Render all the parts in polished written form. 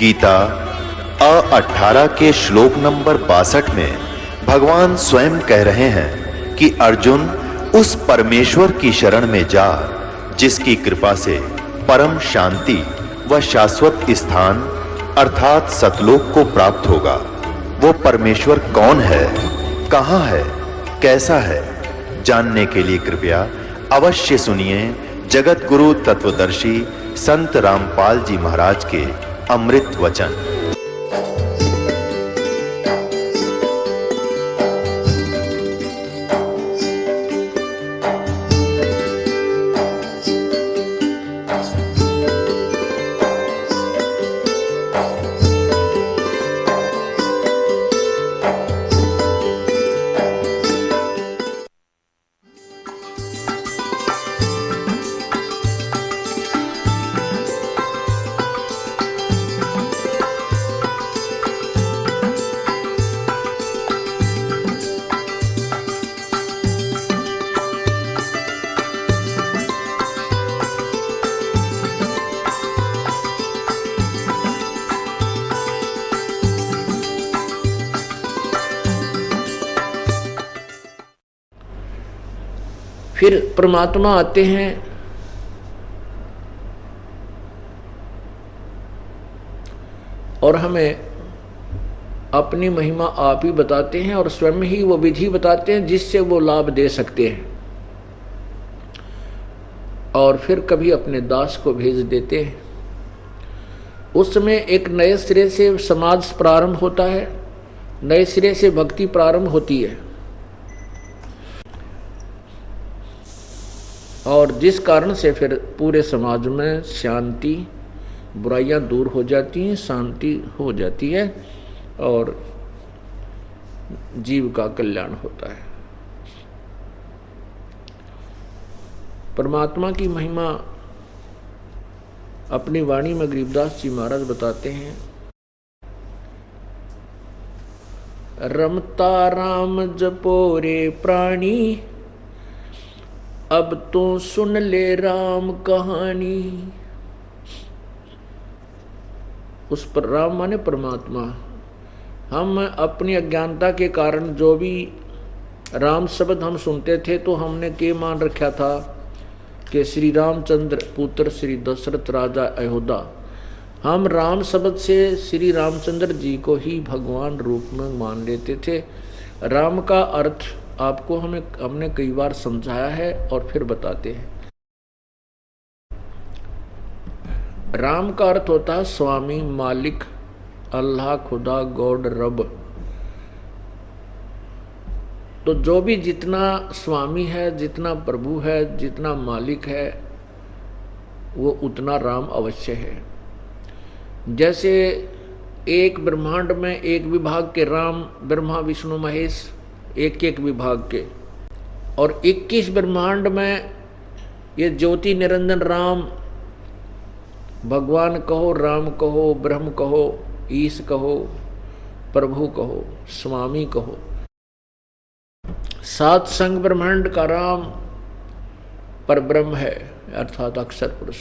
गीता 18 के श्लोक नंबर 62 में भगवान स्वयं कह रहे हैं कि अर्जुन उस परमेश्वर की शरण में जा जिसकी कृपा से परम शांति व शाश्वत स्थान अर्थात सतलोक को प्राप्त होगा। वो परमेश्वर कौन है, कहां है, कैसा है, जानने के लिए कृपया अवश्य सुनिए जगत गुरु तत्वदर्शी संत रामपाल जी महाराज के अमृत वचन। फिर परमात्मा आते हैं और हमें अपनी महिमा आप ही बताते हैं और स्वयं ही वो विधि बताते हैं जिससे वो लाभ दे सकते हैं। और फिर कभी अपने दास को भेज देते हैं। उस समय एक नए सिरे से समाज प्रारंभ होता है, नए सिरे से भक्ति प्रारंभ होती है और जिस कारण से फिर पूरे समाज में शांति, बुराइयां दूर हो जाती हैं, शांति हो जाती है और जीव का कल्याण होता है। परमात्मा की महिमा अपनी वाणी में गरीबदास जी महाराज बताते हैं। रमता राम जपो रे प्राणी, अब तो सुन ले राम कहानी। उस पर राम माने परमात्मा। हम अपनी अज्ञानता के कारण जो भी राम शब्द हम सुनते थे तो हमने के मान रखा था कि श्री रामचंद्र पुत्र श्री दशरथ राजा अयोध्या। हम राम शब्द से श्री रामचंद्र जी को ही भगवान रूप में मान लेते थे। राम का अर्थ आपको हमने कई बार समझाया है और फिर बताते हैं। राम का अर्थ होता है स्वामी, मालिक, अल्लाह, खुदा, गॉड, रब। तो जो भी जितना स्वामी है, जितना प्रभु है, जितना मालिक है, वो उतना राम अवश्य है। जैसे एक ब्रह्मांड में एक विभाग के राम, ब्रह्मा, विष्णु, महेश, एक एक विभाग के, और 21 ब्रह्मांड में ये ज्योति निरंजन राम, भगवान कहो, राम कहो, ब्रह्म कहो, ईश कहो, प्रभु कहो, स्वामी कहो। 7 संग ब्रह्मांड का राम परब्रह्म है अर्थात अक्षर पुरुष,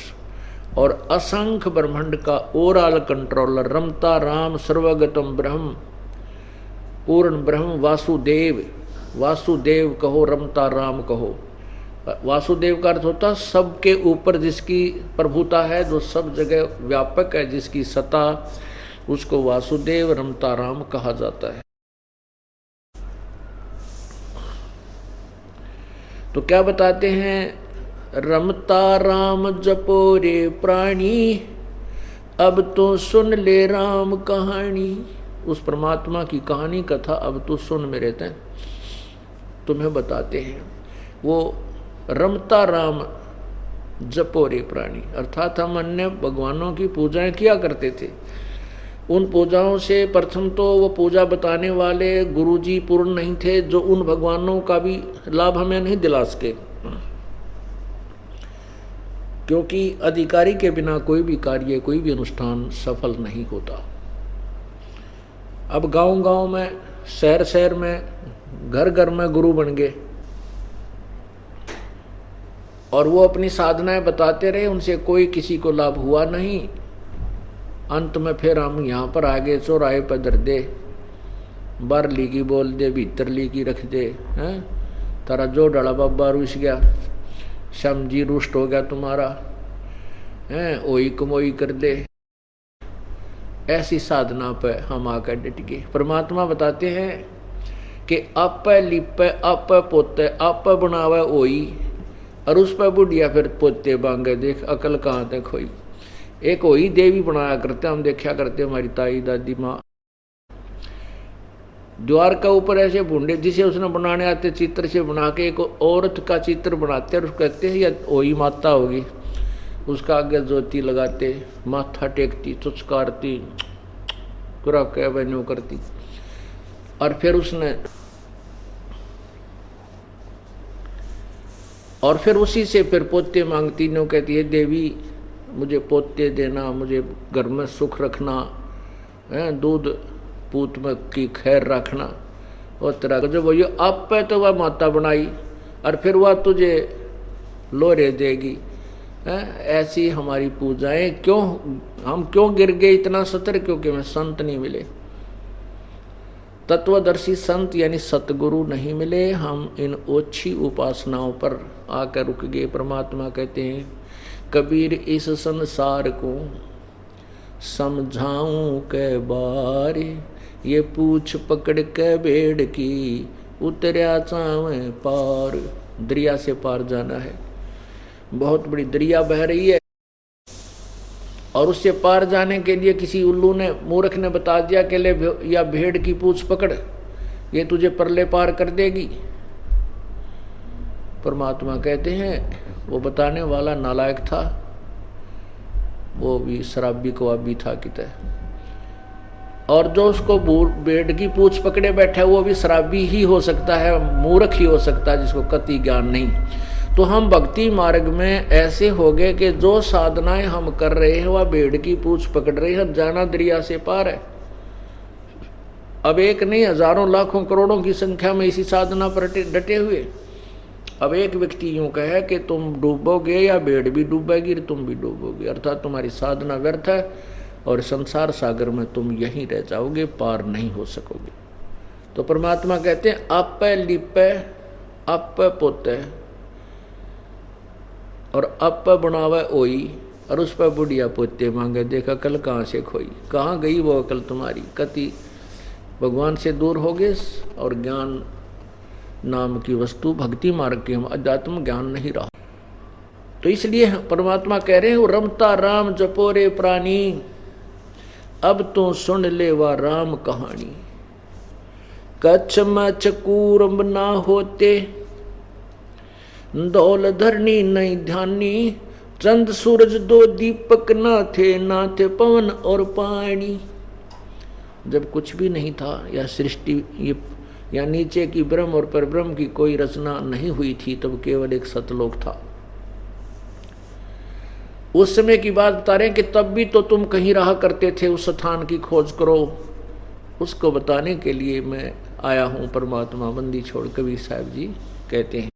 और असंख्य ब्रह्मांड का ओवरऑल कंट्रोलर रमता राम सर्वगतम ब्रह्म, पूर्ण ब्रह्म वासुदेव। वासुदेव कहो, रमता राम कहो। वासुदेव का अर्थ होता सबके ऊपर जिसकी प्रभुता है, जो सब जगह व्यापक है, जिसकी सत्ता, उसको वासुदेव रमता राम कहा जाता है। तो क्या बताते हैं? रमता राम जपो रे प्राणी, अब तो सुन ले राम कहानी। उस परमात्मा की कहानी कथा अब तो सुन मेरे तय तुम्हें बताते हैं। वो रमता राम जपो रे प्राणी, अर्थात हम अन्य भगवानों की पूजाएं किया करते थे। उन पूजाओं से प्रथम तो वो पूजा बताने वाले गुरुजी पूर्ण नहीं थे, जो उन भगवानों का भी लाभ हमें नहीं दिला सके, क्योंकि अधिकारी के बिना कोई भी कार्य, कोई भी अनुष्ठान सफल नहीं होता। अब गांव-गांव में, शहर में, घर में गुरु बन गए और वो अपनी साधनाएं बताते रहे, उनसे कोई किसी को लाभ हुआ नहीं। अंत में फिर हम यहाँ पर आगे चौराहे पर धर दे, बारली की बोल दे, भीतरली की रख दे, हैं तारा जो डाला बाबा रुस गया, श्याम जी रुष्ट हो गया तुम्हारा, हैं ओई कमोई कर दे। ऐसी साधना पर हम आकर डट गए। परमात्मा बताते हैं कि आप लिप आप पोते आप बनावे ओई, और उस पर बुढ़िया फिर पोते बांगे, देख अकल कहाँ तक खोई। एक वही देवी बनाया करते, हम देखा करते हमारी ताई दादी माँ द्वार का ऊपर ऐसे भूडे जिसे उसने बनाने आते चित्र से बना के एक औरत का चित्र बनाते और कहते हैं या वही माता होगी, उसका आगे ज्योति लगाते, माथा टेकती, चुचकारती, पूरा कह बनो करती, और फिर उसने और फिर उसी से फिर पोते मांगती नो, कहती है देवी मुझे पोते देना, मुझे घर में सुख रखना, है दूध पूत में की खैर रखना, और तरह का जो वही आप पे तो वह माता बनाई और फिर वह तुझे लोरे देगी। ऐसी हमारी पूजाएं क्यों, हम क्यों गिर गए इतना सतर, क्योंकि हमें संत नहीं मिले, तत्वदर्शी संत यानी सतगुरु नहीं मिले। हम इन ओछी उपासनाओं पर आकर रुक गए। परमात्मा कहते हैं कबीर इस संसार को समझाऊं के बारे, ये पूछ पकड़ के भेड़ की उतरिया चावे पार। दरिया से पार जाना है, बहुत बड़ी दरिया बह रही है और उससे पार जाने के लिए किसी उल्लू ने, मूर्ख ने बता दिया कि ले या भेड़ की पूछ पकड़, ये तुझे परले पार कर देगी। परमात्मा कहते हैं वो बताने वाला नालायक था, वो भी शराबी कवाबी था किते, और जो उसको भेड़ की पूछ पकड़े बैठा है वो भी शराबी ही हो सकता है, मूर्ख ही हो सकता है, जिसको कति ज्ञान नहीं। तो हम भक्ति मार्ग में ऐसे हो गए कि जो साधनाएं हम कर रहे हैं वह भेड़ की पूछ पकड़ रही है, जाना दरिया से पार है। अब एक नहीं, हजारों लाखों करोड़ों की संख्या में इसी साधना पर डटे हुए। अब एक व्यक्ति यूं कहे कि तुम डूबोगे या भेड़ भी डूबेगी, तुम भी डूबोगे, अर्थात तुम्हारी साधना व्यर्थ है और संसार सागर में तुम यहीं रह जाओगे, पार नहीं हो सकोगे। तो परमात्मा कहते हैं आप लिपे आप पोते और आप बनावे ओई, और उस पर बुढ़िया पोते मांगे, देख अकल कहाँ से खोई, कहाँ गई वो अकल तुम्हारी, कति भगवान से दूर हो गए और ज्ञान नाम की वस्तु भक्ति मार्ग की हम अध्यात्म ज्ञान नहीं रहा। तो इसलिए परमात्मा कह रहे हैं रमता राम जपोरे प्राणी, अब तो सुन ले वा राम कहानी। कच्छ में चकूर ना होते, दौल धरनी नहीं ध्यानी, चंद सूरज दो दीपक ना थे पवन और पानी। जब कुछ भी नहीं था या सृष्टि ये या नीचे की ब्रह्म और परब्रह्म की कोई रचना नहीं हुई थी, तब केवल एक सतलोक था। उस समय की बात बता रहे हैं कि तब भी तो तुम कहीं रहा करते थे, उस स्थान की खोज करो, उसको बताने के लिए मैं आया हूं। परमात्मा बंदी छोड़ कबीर साहब जी कहते हैं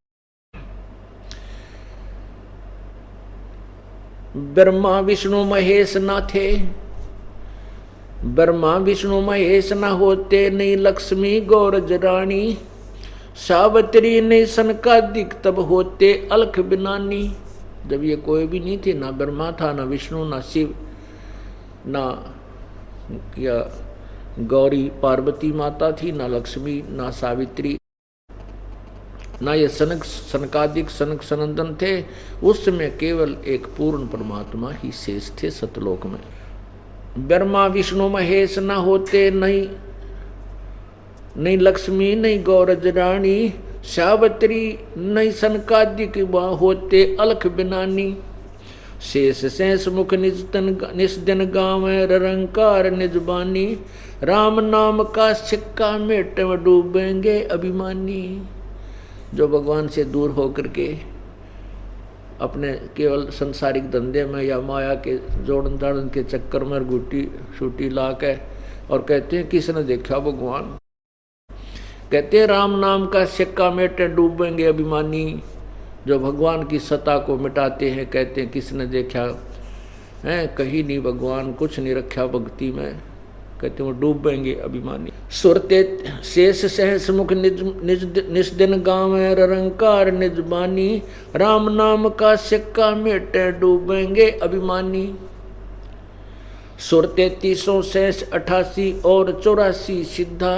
ब्रह्मा विष्णु महेश ना थे, ब्रह्मा विष्णु महेश न होते, नहीं लक्ष्मी गौरज रानी, सावित्री नहीं सनकादिक तब होते अलख बिनानी। जब ये कोई भी नहीं थे, ना ब्रह्मा था, ना विष्णु, ना शिव, ना या गौरी पार्वती माता थी, ना लक्ष्मी, ना सावित्री, ना ये सनकादिक सनक सनंदन थे। उस समय केवल एक पूर्ण परमात्मा ही शेष थे सतलोक में। ब्रह्मा विष्णु महेश न होते, नहीं लक्ष्मी, नहीं गौरज रानी, सावित्री नहीं सनकादिक होते अलख बिनानी। शेष शेष मुख निज दिन गाँव रंकार निज बानी, राम नाम का सिक्का मेट में डूबेंगे अभिमानी। जो भगवान से दूर होकर के अपने केवल संसारिक धंधे में या माया के जोड़न ताड़न के चक्कर में गुटी शूटी ला के और कहते हैं किसने देखा भगवान, कहते हैं राम नाम का सिक्का मेटे डूबेंगे अभिमानी। जो भगवान की सत्ता को मिटाते हैं कहते हैं किसने देखा, है, कहीं नहीं भगवान कुछ नहीं रखा भक्ति में, कहते वो डूबेंगे अभिमानी। सुरते शेष सहस मुख निज दिन गाँव रंकार निज बानी, राम नाम का सिक्का मेटे डूबेंगे अभिमानी। सुर 33 शेष 88 और 84 सिद्धा,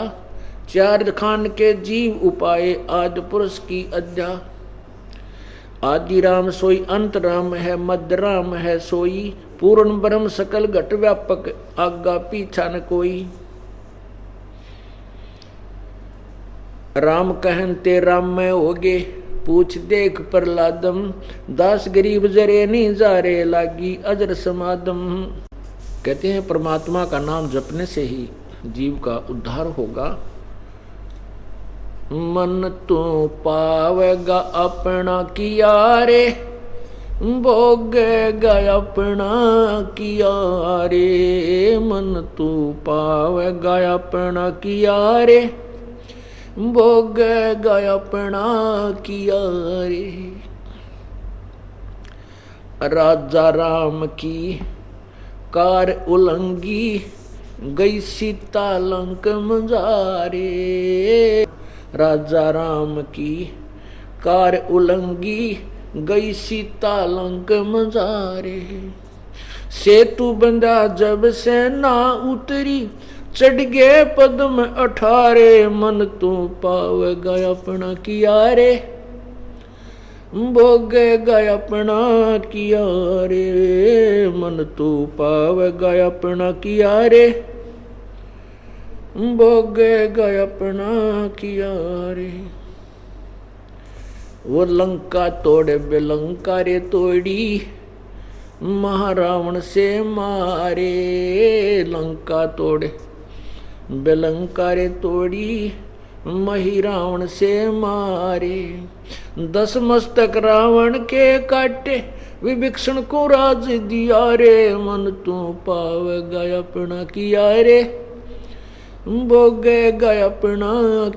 चार खान के जीव उपाय आदि पुरुष की अध्या। आदि राम सोई अंत राम है, मध्य राम है सोई, पूर्ण ब्रह्म सकल घट व्यापक आगा पीछा न कोई। राम कहते राम में होगे, पूछ देख प्रहलादम, दास गरीब जरे नहीं जारे लागी अजर समादम। कहते हैं परमात्मा का नाम जपने से ही जीव का उद्धार होगा। मन तू पावेगा अपना किया रे, भोगेगा अपना किया रे। मन तू पावेगा अपना किया रे, भोगेगा अपना किया रे। राजा राम की कार उलंगी, गई सीता लंक मजारे। राजा राम की कार उलंगी, गई सीता लंक मजारे। सेतु बंधा जब से ना उतरी, चढ़ गए पद्म 18। मन तू पावेगा अपना किया रे, भोगेगा अपना किया रे। मन तू पावेगा अपना किया रे, भोगेगा अपना किया रे। वो लंका तोड़े बेलंका रे तोड़ी, महारावण से मारे। लंका तोड़े बेलंका रे तोड़ी, मही रावण से मारे। 10 मस्तक रावण के काटे, विभीषण को राज दिया रे। मन तू पावेगा अपना किया रे, भोगेगा अपना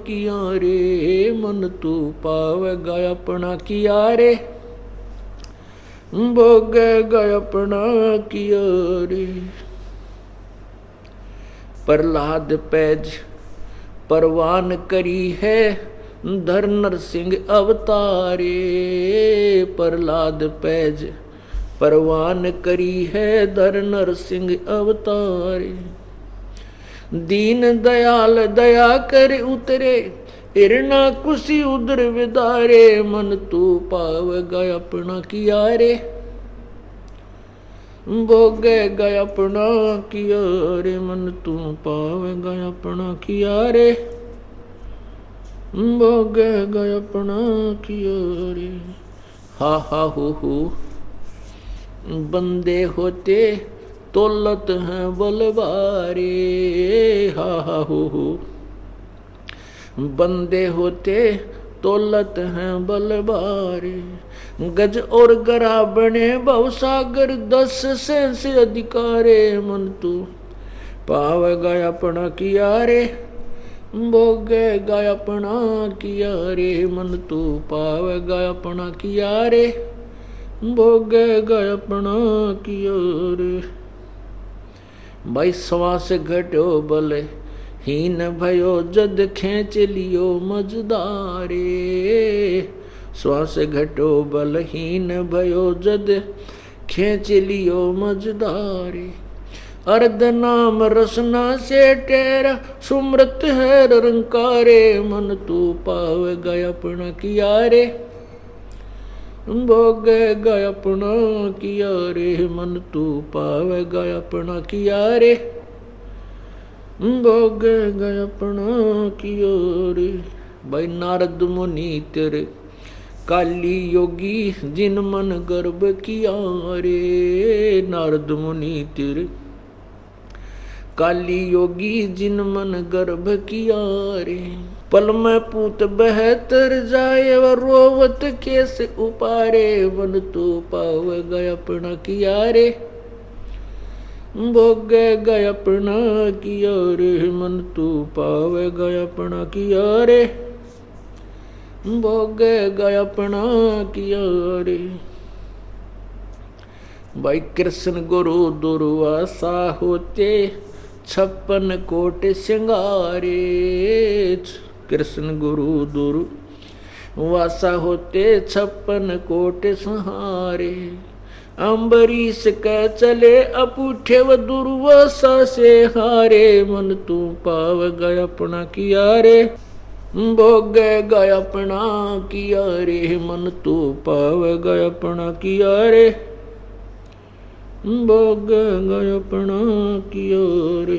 किया रे। मन तू पावेगा अपना किया रे, भोगेगा अपना किया रे। प्रहलाद पैज परवान करी है, धर नरसिंह अवतारे। प्रहलाद पैज परवान करी है, धर नरसिंह अवतारे। दीन दयाल दया कर उतरे, हिरना कुशी उदर विदारे। मन तू पावेगा अपना किया रे, भोगेगा अपना किया रे। मन तू पावेगा अपना किया रे, भोगेगा अपना किया रे। हा हा हु बंदे होते तोलत हैं बलवारे। हा हा हु बंदे होते तोलत हैं बलवारे। गज और गरा बने भवसागर, 10 से अधिकारे। मन तू पावेगा अपना किया रे, भोगेगा अपना किया रे। मन तू पावेगा अपना किया रे, भोगेगा अपना किया रे। भाई श्वास घटो बल हीन भयो, जद खेच लियो मजदारे। श्वास घटो बल हीन भयो, जद खेच लियो मजदारे। अर्ध नाम रसना से टेरा, सुमृत है रंकारे। मन तू पावेगा अपना किया रे, भोगेगा अपना किया रे। मन तू पावेगा अपना किया रे, भोगेगा अपना किया रे। भाई नारद मुनि तेरे काली योगी, जिन मन गर्भ किया रे। नारद मुनि तेरे काली योगी, जिन मन गर्भ किया रे। पल में पूत बहतर जाए, व रोवत कैसे उपारे। मन तू पावेगा अपना किया रे, भोगेगा अपना किया रे। मन तू पावेगा अपना किया रे, भोगेगा अपना किया रे। भाई कृष्ण गुरु दुर्वासा होते 56 कोट सिंगारे। कृष्ण गुरु दुर्वासा होते 56 कोट सहारे। अम्बरीश कह चले अपूठे व दुर्वासा से हारे। मन तू पाव गया अपना किया रे, भोग गया अपना किया रे। मन तू पाव गया अपना किया रे, भोग गया अपना किया रे।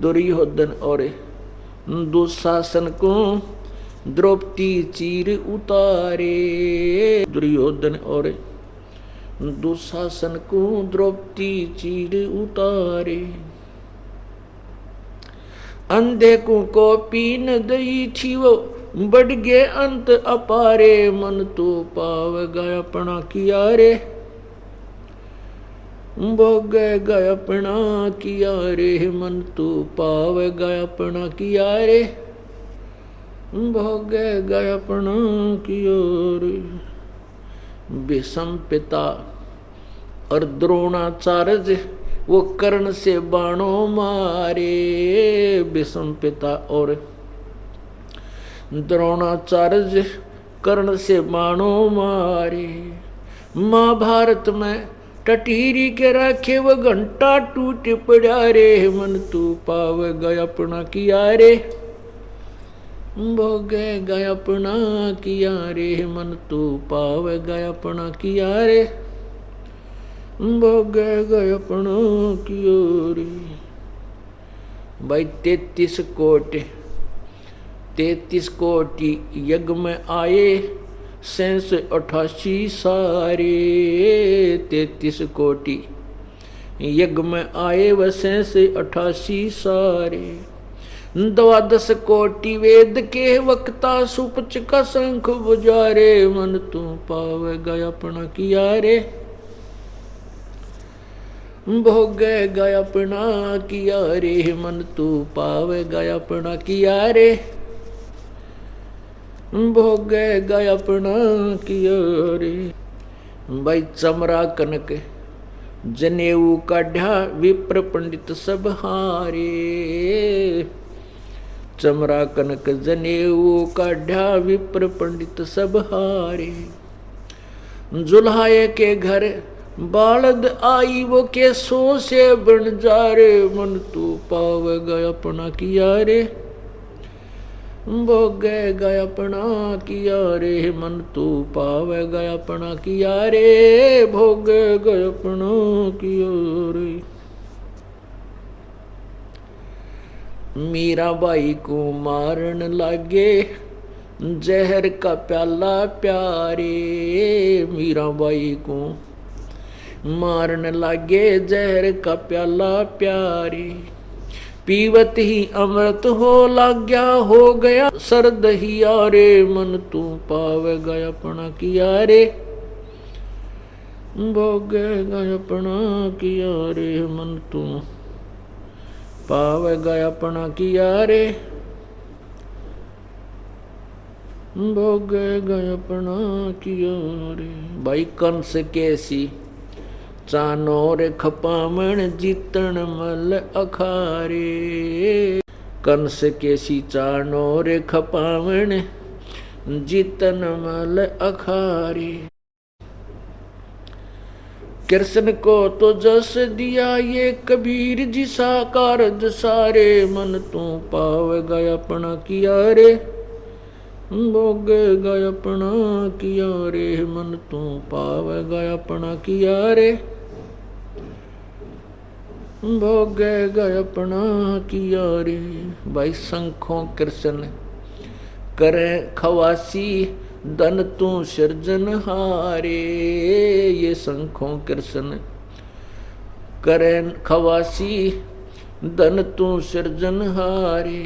दुर्योधन और दुशासन को द्रौपदी चीर उतारे। दुर्योधन और दुशासन को द्रौपदी चीर उतारे। अंधे को पीन दई थी वो बढ़ गए अंत अपारे। मन तो पाव गया अपना किया रे, भोग गया अपना किया रे। मन तो पाव गया अपना किया रे, भोग गया अपना किया रे। विषम पिता और द्रोणाचार्य वो कर्ण से बाणों मारे। विषम पिता और द्रोणाचार्य कर्ण से बाणों मारे। महाभारत में टटीरी के राखे वो घंटा टूट पड़ा रे। मन तू पाव गया अपना किया रे, भोग गया अपना किया रे। मन तू पाव गया अपना किया रे, भोग गया अपना किया रे। भाई 33 कोटि यज्ञ में आए 88 सारे। 33 कोटि यज्ञ में आए व 88 सारे। 12 कोटि वेद के वक्ता सुपच का शंख बुझारे। मन तू पाव गया अपना किया रे, भोग गया अपना किया रे। मन तू पाव गया अपना किया रे, भोग गया अपना किया रे। भाई चमरा कनक जनेऊ काढ़ा विप्र पंडित सब हारे। चमरा कनक जनेऊ काढ़ा विप्र पंडित सब हारे। जुल्हाए के घर बालद आई वो के सो से बन जा रे। मन तू पाव गया अपना किया रे, भोग गया अपना किया रे। मन तू पाव गया अपना किया रे, भोग गया अपना किया रे। मीराबाई को मारन लागे जहर का प्याला प्यारे। मीराबाई को मारन लागे जहर का प्याला प्यारे। पीवत ही अमृत हो लाग्या हो गया सर्द ही यारे। मन तू पाव गया अपना किया रे, भोग गया अपना किया रे। मन तू पाव गया अपना किया रे, भोग गया अपना किया रे। भाई कंस कैसी चानोर खपामण जीतन मल अखारे। कंस कैसी चानोर खपामण जीतन मल अखारे। कृष्ण को तो जस दिया ये कबीर जी साकार सारे। मन तू पाव गया अपना किया रे, भोग गया अपना किया रे। मन तू पाव गया अपना किया रे, भोग गया अपना किया रे। भाई शंखों कृष्ण करे खवासी धन तू सृजन हारे। ये शंखों कृष्ण करे खवासी धन तू सृजन हारे।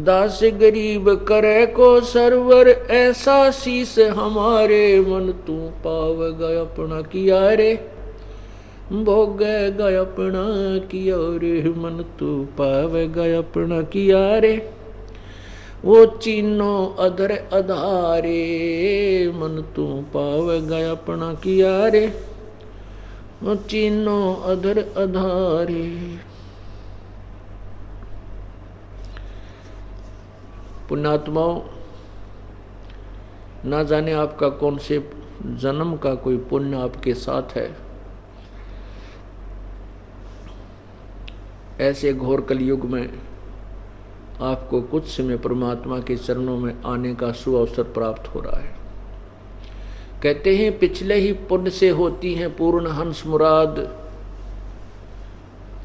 दास गरीब करे को सरवर ऐसा शीस हमारे। मन तू पाव गया अपना किया रे, भोग गया अपना किया रे। मन तू पाव गया अपना किया रे, वो चीनो अधर अधारे, मन तू पावेगा अपना किया रे, वो चीनो अधर अधारे। पुण्यात्माओं, ना जाने आपका कौन से जन्म का कोई पुण्य आपके साथ है। ऐसे घोर कलयुग में आपको कुछ समय परमात्मा के चरणों में आने का सुअवसर प्राप्त हो रहा है। कहते हैं पिछले ही पुण्य से होती हैं पूर्ण हंस मुराद,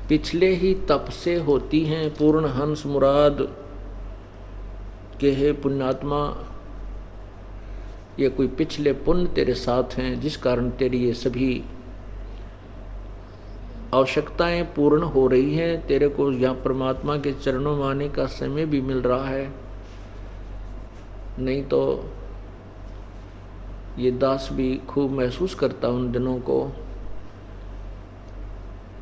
पिछले ही तप से होती हैं पूर्ण हंस मुराद। के हे पुण्यात्मा, ये कोई पिछले पुण्य तेरे साथ हैं जिस कारण तेरी ये सभी आवश्यकताएं पूर्ण हो रही हैं। तेरे को यहाँ परमात्मा के चरणों में आने का समय भी मिल रहा है, नहीं तो ये दास भी खूब महसूस करता उन दिनों को।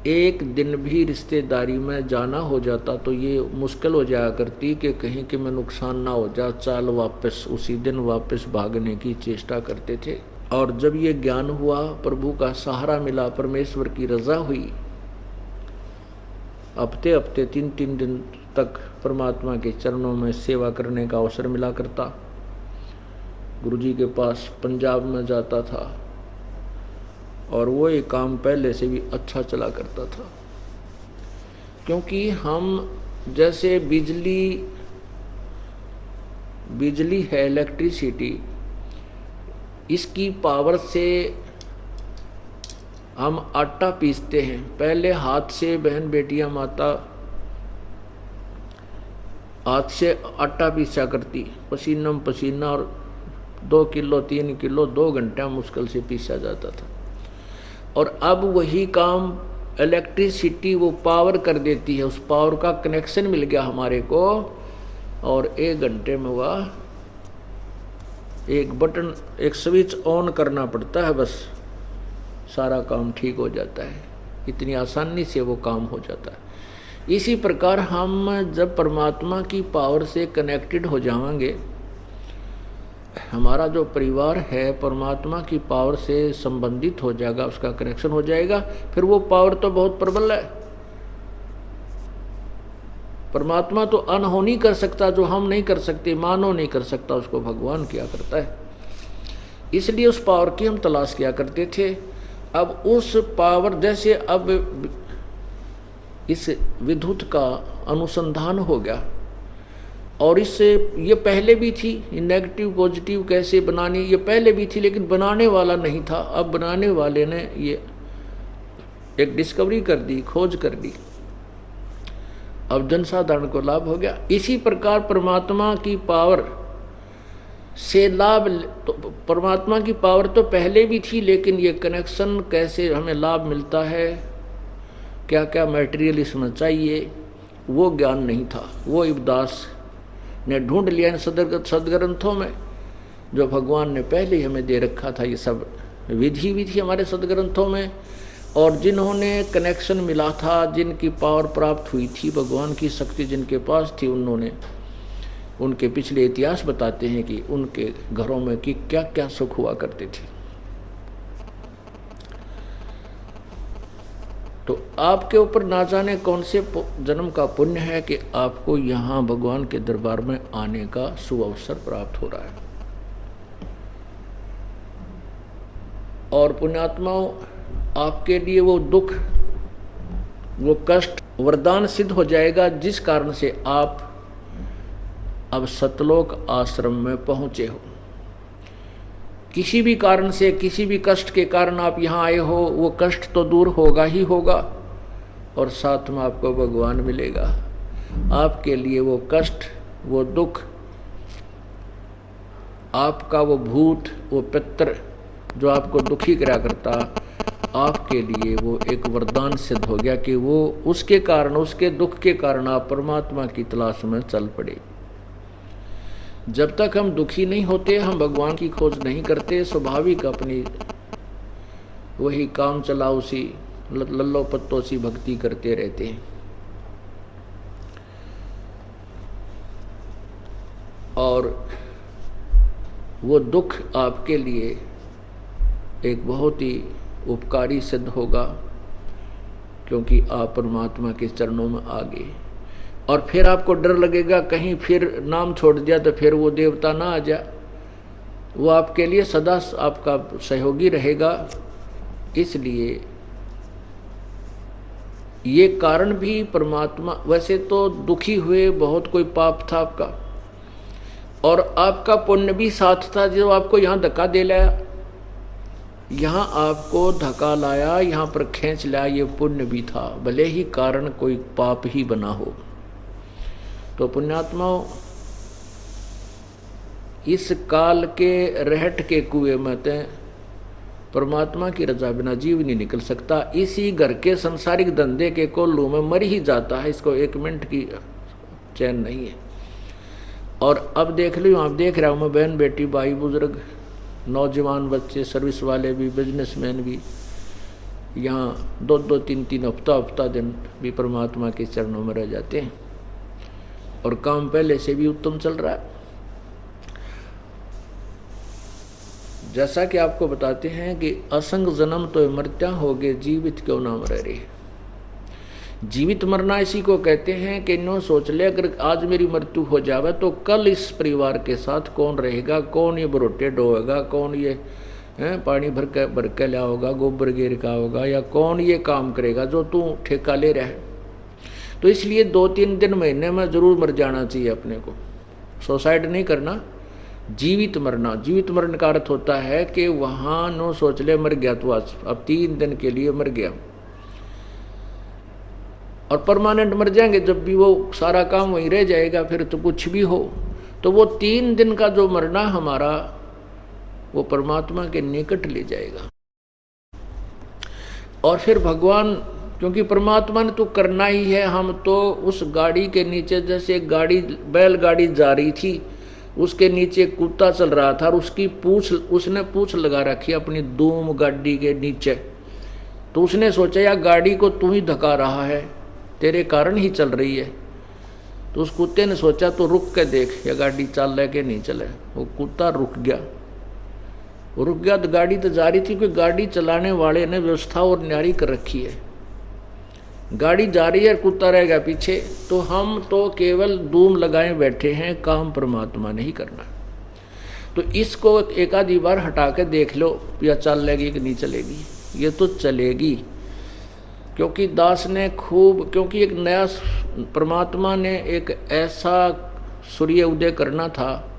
एक दिन भी रिश्तेदारी में जाना हो जाता तो ये मुश्किल हो जाया करती कि कहीं कि मैं नुकसान ना हो जा, चाल वापस उसी दिन वापस भागने की चेष्टा करते थे। और जब ये ज्ञान हुआ, प्रभु का सहारा मिला, परमेश्वर की रजा हुई, हफ्ते हफ्ते 3-3 दिन तक परमात्मा के चरणों में सेवा करने का अवसर मिला करता। गुरुजी के पास पंजाब में जाता था और वो एक काम पहले से भी अच्छा चला करता था, क्योंकि हम जैसे बिजली है, इलेक्ट्रिसिटी, इसकी पावर से हम आटा पीसते हैं। पहले हाथ से बहन बेटियां माता हाथ से आटा पीसा करती, पसीना में पसीना, और 2 किलो 3 किलो 2 घंटे मुश्किल से पीसा जाता था। और अब वही काम इलेक्ट्रिसिटी वो पावर कर देती है, उस पावर का कनेक्शन मिल गया हमारे को, और 1 घंटे में वह एक बटन, एक स्विच ऑन करना पड़ता है, बस सारा काम ठीक हो जाता है। इतनी आसानी से वो काम हो जाता है। इसी प्रकार हम जब परमात्मा की पावर से कनेक्टेड हो जाएंगे, हमारा जो परिवार है परमात्मा की पावर से संबंधित हो जाएगा, उसका कनेक्शन हो जाएगा, फिर वो पावर तो बहुत प्रबल है। परमात्मा तो अनहोनी कर सकता, जो हम नहीं कर सकते, मानव नहीं कर सकता, उसको भगवान किया करता है। इसलिए उस पावर की हम तलाश किया करते थे। अब उस पावर, जैसे अब इस विद्युत का अनुसंधान हो गया, और इससे ये पहले भी थी, नेगेटिव पॉजिटिव कैसे बनानी, ये पहले भी थी, लेकिन बनाने वाला नहीं था। अब बनाने वाले ने ये एक डिस्कवरी कर दी, खोज कर दी, अब जनसाधारण को लाभ हो गया। इसी प्रकार परमात्मा की पावर से लाभ, तो परमात्मा की पावर तो पहले भी थी, लेकिन ये कनेक्शन कैसे हमें लाभ मिलता है, क्या क्या मटेरियल इसमें चाहिए, वो ज्ञान नहीं था। वो इब्दास ने ढूंढ लिया इन सदग्रंथों में, जो भगवान ने पहले ही हमें दे रखा था। ये सब विधि भी थी हमारे सदग्रंथों में, और जिन्होंने कनेक्शन मिला था, जिनकी पावर प्राप्त हुई थी, भगवान की शक्ति जिनके पास थी, उन्होंने उनके पिछले इतिहास बताते हैं कि उनके घरों में कि क्या क्या सुख हुआ करते थे। तो आपके ऊपर ना जाने कौन से जन्म का पुण्य है कि आपको यहाँ भगवान के दरबार में आने का सुअवसर प्राप्त हो रहा है। और पुण्यात्माओं, आपके लिए वो दुख, वो कष्ट वरदान सिद्ध हो जाएगा, जिस कारण से आप अब सतलोक आश्रम में पहुंचे हो। किसी भी कारण से, किसी भी कष्ट के कारण आप यहाँ आए हो, वो कष्ट तो दूर होगा ही होगा, और साथ में आपको भगवान मिलेगा। आपके लिए वो कष्ट, वो दुख, आपका वो भूत, वो पितर जो आपको दुखी करा करता, आपके लिए वो एक वरदान सिद्ध हो गया कि वो उसके कारण, उसके दुख के कारण आप परमात्मा की तलाश में चल पड़े। जब तक हम दुखी नहीं होते, हम भगवान की खोज नहीं करते, स्वाभाविक अपनी वही काम चला, उसी लल्लो पत्तों सी भक्ति करते रहते हैं। और वो दुख आपके लिए एक बहुत ही उपकारी सिद्ध होगा, क्योंकि आप परमात्मा के चरणों में आ गए। और फिर आपको डर लगेगा कहीं फिर नाम छोड़ दिया तो फिर वो देवता ना आ जाए। वो आपके लिए सदा आपका सहयोगी रहेगा। इसलिए ये कारण भी परमात्मा, वैसे तो दुखी हुए, बहुत कोई पाप था आपका और आपका पुण्य भी साथ था जो आपको यहाँ धक्का दे लाया, यहाँ आपको धक्का लाया, यहाँ पर खींच लाया, ये पुण्य भी था, भले ही कारण कोई पाप ही बना हो। तो पुण्यात्माओं, इस काल के रहट के कुएं में परमात्मा की रजा बिना जीव नहीं निकल सकता। इसी घर के संसारिक धंधे के कोल्लू में मर ही जाता है, इसको एक मिनट की चैन नहीं है। और अब देख लो, आप देख रहा हूँ मैं, बहन बेटी, भाई बुजुर्ग, नौजवान बच्चे, सर्विस वाले भी, बिजनेसमैन भी, यहाँ 2-2, 3-3 हफ्ता दिन भी परमात्मा के चरणों में रह जाते हैं और काम पहले से भी उत्तम चल रहा है। जैसा कि आपको बताते हैं कि असंग जन्म तो मृत्या हो गए, जीवित क्यों ना मर रहे। जीवित मरना इसी को कहते हैं कि नो सोच ले, अगर आज मेरी मृत्यु हो जावे तो कल इस परिवार के साथ कौन रहेगा, कौन ये बरोटे ढोएगा, कौन ये पानी भर के लिया होगा, गोबर गिर का होगा, या कौन ये काम करेगा जो तू ठेका ले रहा है। तो इसलिए 2-3 दिन महीने में जरूर मर जाना चाहिए अपने को, सुसाइड नहीं करना। जीवित मरना, जीवित मरण का अर्थ होता है कि वहाँ नो सोच ले मर गया तो आज अब 3 दिन के लिए मर गया, और परमानेंट मर जाएंगे जब भी, वो सारा काम वहीं रह जाएगा, फिर तो कुछ भी हो। तो वो 3 दिन का जो मरना हमारा, वो परमात्मा के निकट ले जाएगा। और फिर भगवान, क्योंकि परमात्मा ने तो करना ही है, हम तो उस गाड़ी के नीचे, जैसे एक गाड़ी, बैलगाड़ी जा रही थी, उसके नीचे कुत्ता चल रहा था और उसकी पूंछ, उसने पूंछ लगा रखी अपनी धूम गाड़ी के नीचे। तो उसने सोचा यार गाड़ी को तू ही धक्का रहा है, तेरे कारण ही चल रही है। तो उस कुत्ते ने सोचा तो रुक के देख या गाड़ी चल रहा है कि नहीं चले। वो कुत्ता रुक गया, तो गाड़ी तो जा रही थी, क्योंकि गाड़ी चलाने वाले ने व्यवस्था और न्यारी कर रखी है। गाड़ी जा रही है, कुत्ता रह गया पीछे। तो हम तो केवल धूम लगाए बैठे हैं, काम परमात्मा ने ही करना। तो इसको एक आधी बार हटा के देख लो, या चल लेगी कि नहीं चलेगी। ये तो चलेगी, क्योंकि दास ने खूब, क्योंकि एक नया परमात्मा ने एक ऐसा सूर्य उदय करना था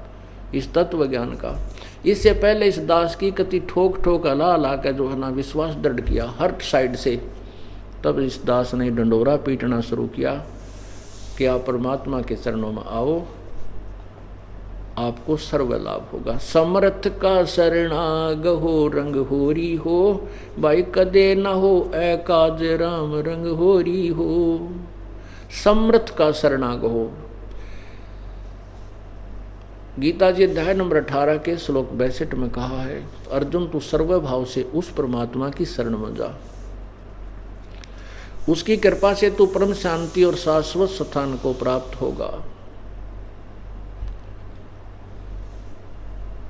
इस तत्व ज्ञान का। इससे पहले इस दास की कति ठोक हला के जो है ना विश्वास दृढ़ किया हर साइड से। तब इस दास ने डंडोरा पीटना शुरू किया कि आप परमात्मा के चरणों में आओ, आपको सर्व लाभ होगा। समर्थ का शरणाग हो, रंग होरी हो, भाई कदे न हो एकाज राम रंग होरी हो। समर्थ का शरणाग हो। गीता जी अध्याय नंबर 18 के श्लोक 62 में कहा है, अर्जुन तू सर्वभाव से उस परमात्मा की शरण में जा, उसकी कृपा से तू परम शांति और शाश्वत स्थान को प्राप्त होगा।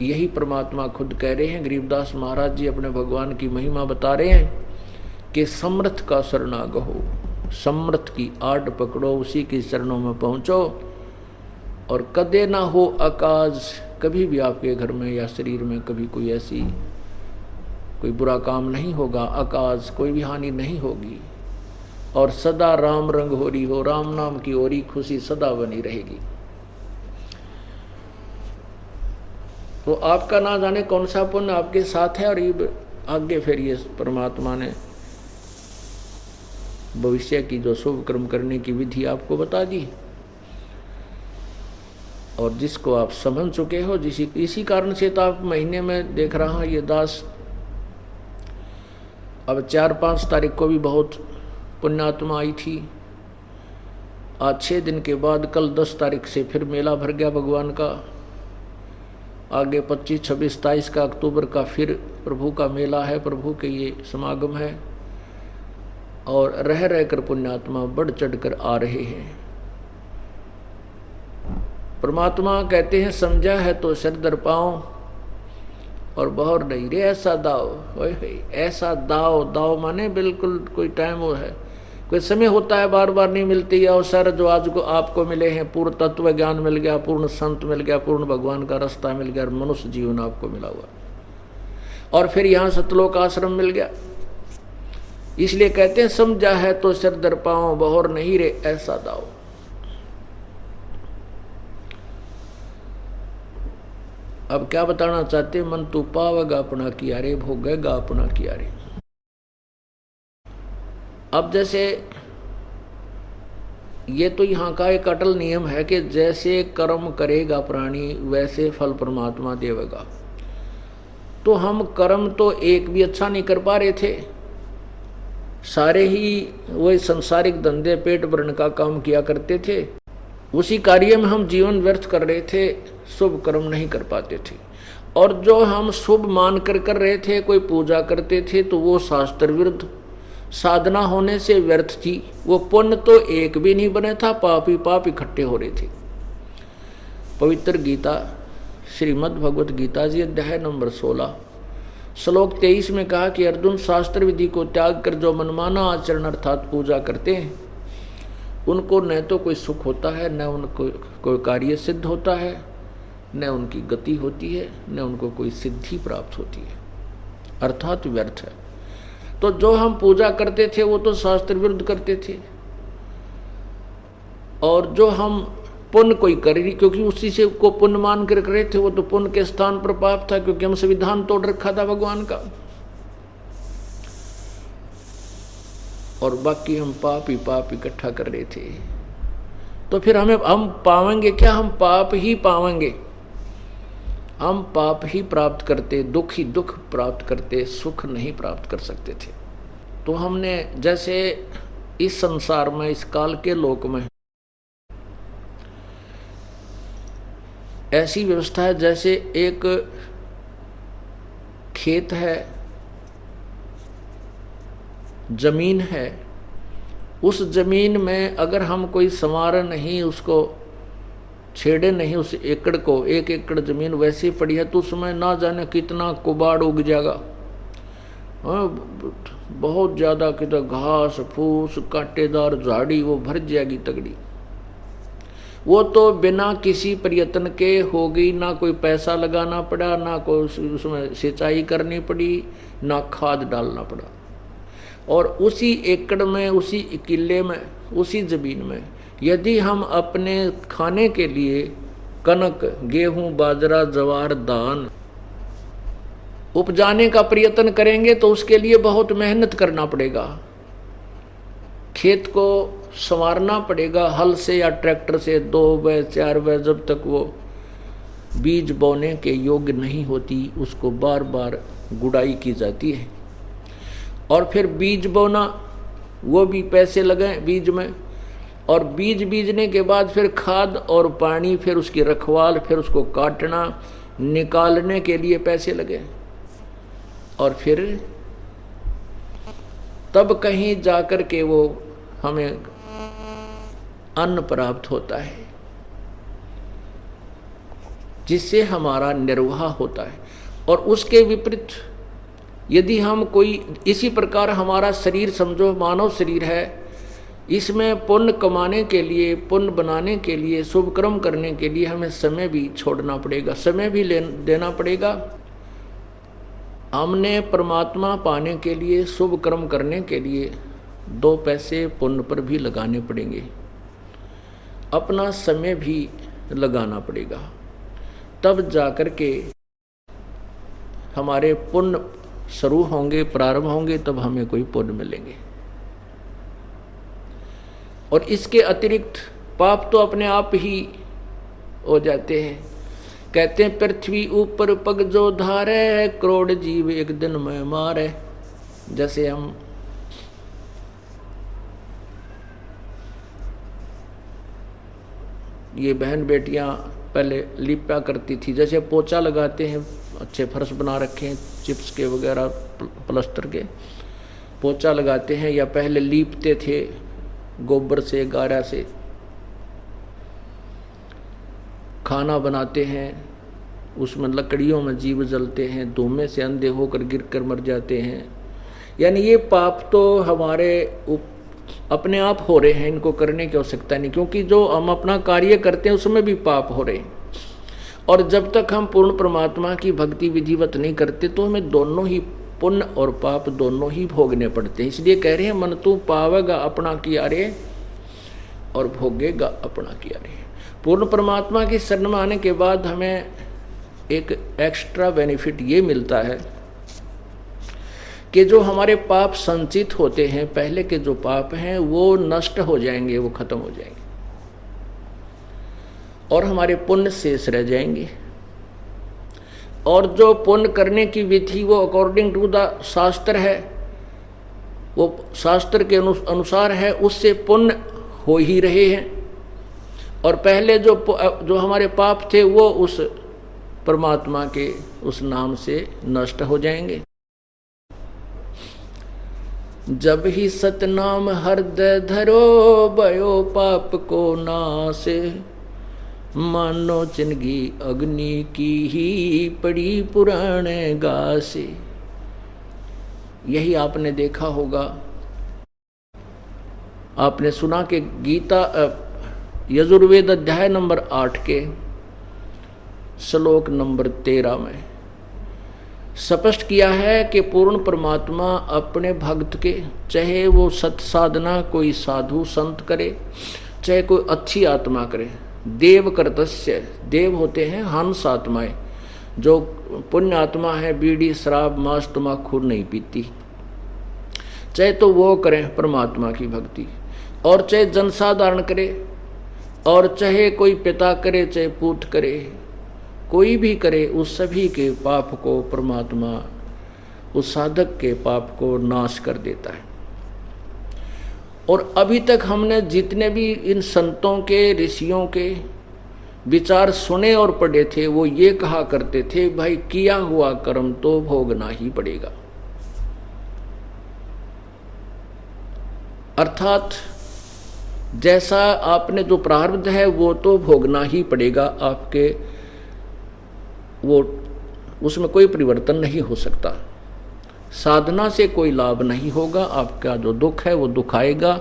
यही परमात्मा खुद कह रहे हैं। गरीबदास महाराज जी अपने भगवान की महिमा बता रहे हैं कि समर्थ का शरणागत हो, समर्थ की आड़ पकड़ो, उसी के चरणों में पहुंचो। और कदे ना हो अकाज, कभी भी आपके घर में या शरीर में कभी कोई बुरा काम नहीं होगा, अकाज कोई भी हानि नहीं होगी। और सदा राम रंग होरी हो, राम नाम की ओरी खुशी सदा बनी रहेगी। तो आपका ना जाने कौन सा पुण्य आपके साथ है, और ये आगे फिर ये परमात्मा ने भविष्य की जो शुभ कर्म करने की विधि आपको बता दी, और जिसको आप समझ चुके हो। इसी कारण से तो आप महीने में देख रहा हूं ये दास, अब 4-5 तारीख को भी बहुत पुण्यात्मा आई थी। आज 6 दिन के बाद कल 10 तारीख से फिर मेला भर गया भगवान का। आगे 25, 26, 27 का अक्टूबर का फिर प्रभु का मेला है, प्रभु के ये समागम है। और रह कर पुण्यात्मा बढ़ चढ़ कर आ रहे हैं। परमात्मा कहते हैं समझा है तो सिर दर पाओ और बहुर नहीं रे ऐसा दाव। ऐसा दाव, दाव माने बिल्कुल कोई टाइम वो है, कोई समय होता है, बार बार नहीं मिलती अवसर जो आज को आपको मिले हैं। पूर्ण तत्व ज्ञान मिल गया, पूर्ण संत मिल गया, पूर्ण भगवान का रास्ता मिल गया, मनुष्य जीवन आपको मिला हुआ, और फिर यहाँ सतलोक आश्रम मिल गया। इसलिए कहते हैं समझा है तो सिर दर पाओ, बहुर नहीं रे ऐसा दाव। अब क्या बताना चाहते, मन तू पावेगा अपना किया रे, भोगेगा अपना किया रे। अब जैसे ये तो यहाँ का एक अटल नियम है कि जैसे कर्म करेगा प्राणी वैसे फल परमात्मा देवेगा। तो हम कर्म तो एक भी अच्छा नहीं कर पा रहे थे, सारे ही वही संसारिक धंधे पेट भरने का काम किया करते थे, उसी कार्य में हम जीवन व्यर्थ कर रहे थे, शुभ कर्म नहीं कर पाते थे। और जो हम शुभ मान कर रहे थे, कोई पूजा करते थे तो वो शास्त्र विरुद्ध साधना होने से व्यर्थ थी, वो पुण्य तो एक भी नहीं बने था, पाप ही पाप इकट्ठे हो रहे थे। पवित्र गीता श्रीमद् भगवत गीता जी अध्याय नंबर 16 श्लोक 23 में कहा कि अर्जुन शास्त्र विधि को त्याग कर जो मनमाना आचरण अर्थात पूजा करते हैं उनको न तो कोई सुख होता है, न उनको कोई कार्य सिद्ध होता है, न उनकी गति होती है, न उनको कोई सिद्धि प्राप्त होती है, अर्थात व्यर्थ है। तो जो हम पूजा करते थे वो तो शास्त्र विरुद्ध करते थे, और जो हम पुण्य कोई करी क्योंकि उसी से को पुण्य मान कर रहे थे, वो तो पुण्य के स्थान पर पाप था, क्योंकि हम संविधान तोड़ रखा था भगवान का, और बाकी हम पाप ही पाप इकट्ठा कर रहे थे। तो फिर हम पावेंगे क्या, हम पाप ही पावेंगे, हम पाप ही प्राप्त करते, दुख ही दुख प्राप्त करते, सुख नहीं प्राप्त कर सकते थे। तो हमने जैसे इस संसार में, इस काल के लोक में ऐसी व्यवस्था है जैसे एक खेत है, जमीन है, उस जमीन में अगर हम कोई संवार नहीं, उसको छेड़े नहीं, उस एकड़ को, 1 एकड़ जमीन वैसे ही पड़ी है तो उसमें ना जाने कितना कुबाड़ उग जाएगा, बहुत ज़्यादा कितना घास फूस कांटेदार झाड़ी वो भर जाएगी तगड़ी। वो तो बिना किसी प्रयत्न के होगी, ना कोई पैसा लगाना पड़ा, ना कोई उसमें सिंचाई करनी पड़ी, ना खाद डालना पड़ा। और उसी एकड़ में, उसी किले में, उसी जमीन में यदि हम अपने खाने के लिए कनक, गेहूं, बाजरा, ज्वार, धान उपजाने का प्रयत्न करेंगे तो उसके लिए बहुत मेहनत करना पड़ेगा, खेत को संवारना पड़ेगा हल से या ट्रैक्टर से 2 व 4 व, जब तक वो बीज बोने के योग्य नहीं होती उसको बार बार गुड़ाई की जाती है। और फिर बीज बोना, वो भी पैसे लगे बीज में, और बीज बीजने के बाद फिर खाद और पानी, फिर उसकी रखवाल, फिर उसको काटना, निकालने के लिए पैसे लगे, और फिर तब कहीं जाकर के वो हमें अन्न प्राप्त होता है जिससे हमारा निर्वाह होता है। और उसके विपरीत यदि हम कोई, इसी प्रकार हमारा शरीर समझो मानव शरीर है, इसमें पुण्य कमाने के लिए, पुण्य बनाने के लिए, शुभ कर्म करने के लिए हमें समय भी छोड़ना पड़ेगा, समय भी देना पड़ेगा। हमने परमात्मा पाने के लिए, शुभ कर्म करने के लिए 2 पैसे पुण्य पर भी लगाने पड़ेंगे, अपना समय भी लगाना पड़ेगा, तब जाकर के हमारे पुण्य शुरू होंगे, प्रारंभ होंगे, तब हमें कोई पुण्य मिलेंगे। और इसके अतिरिक्त पाप तो अपने आप ही हो जाते हैं। कहते हैं पृथ्वी ऊपर पग जो धारे, करोड़ जीव एक दिन में मारे। जैसे हम ये बहन बेटियां पहले लिपा करती थी, जैसे पोछा लगाते हैं, अच्छे फर्श बना रखे हैं चिप्स के वगैरह प्लास्टर के, पोछा लगाते हैं, या पहले लीपते थे गोबर से, गारा से। खाना बनाते हैं, उसमें लकड़ियों में जीव जलते हैं, धुएं से अंधे होकर गिरकर मर जाते हैं। यानी ये पाप तो हमारे अपने आप हो रहे हैं, इनको करने की आवश्यकता नहीं, क्योंकि जो हम अपना कार्य करते हैं उसमें भी पाप हो रहे हैं। और जब तक हम पूर्ण परमात्मा की भक्ति विधिवत नहीं करते तो हमें दोनों ही पुण्य और पाप दोनों ही भोगने पड़ते हैं। इसलिए कह रहे हैं मन तू पावेगा अपना किया रे और भोगेगा अपना किया रे। पूर्ण परमात्मा की शरण में आने के बाद हमें एक एक्स्ट्रा बेनिफिट ये मिलता है कि जो हमारे पाप संचित होते हैं, पहले के जो पाप हैं वो नष्ट हो जाएंगे, वो खत्म हो जाएंगे और हमारे पुण्य शेष रह जाएंगे। और जो पुण्य करने की विधि वो अकॉर्डिंग टू द शास्त्र है, वो शास्त्र के अनुसार है, उससे पुण्य हो ही रहे हैं। और पहले जो हमारे पाप थे वो उस परमात्मा के उस नाम से नष्ट हो जाएंगे। जब ही सतनाम हृदय धरो भयो पाप को नासे, मानो चिनगी अग्नि की ही पड़ी पुराने गासे। यही आपने देखा होगा, आपने सुना कि गीता यजुर्वेद अध्याय नंबर 8 के श्लोक नंबर 13 में स्पष्ट किया है कि पूर्ण परमात्मा अपने भक्त के, चाहे वो सत साधना कोई साधु संत करे, चाहे कोई अच्छी आत्मा करे, देव कर्तस्य, देव होते हैं हंस आत्माएं, जो पुण्य आत्मा है बीड़ी शराब मांस तम्बाकू नहीं पीती, चाहे तो वो करें परमात्मा की भक्ति, और चाहे जनसाधारण करे, और चाहे कोई पिता करे चाहे पूत करे, कोई भी करे, उस सभी के पाप को परमात्मा उस साधक के पाप को नाश कर देता है। और अभी तक हमने जितने भी इन संतों के ऋषियों के विचार सुने और पढ़े थे वो ये कहा करते थे, भाई किया हुआ कर्म तो भोगना ही पड़ेगा। अर्थात जैसा आपने जो प्रारब्ध है वो तो भोगना ही पड़ेगा आपके, वो उसमें कोई परिवर्तन नहीं हो सकता। साधना से कोई लाभ नहीं होगा, आपका जो दुख है वो दुख आएगा,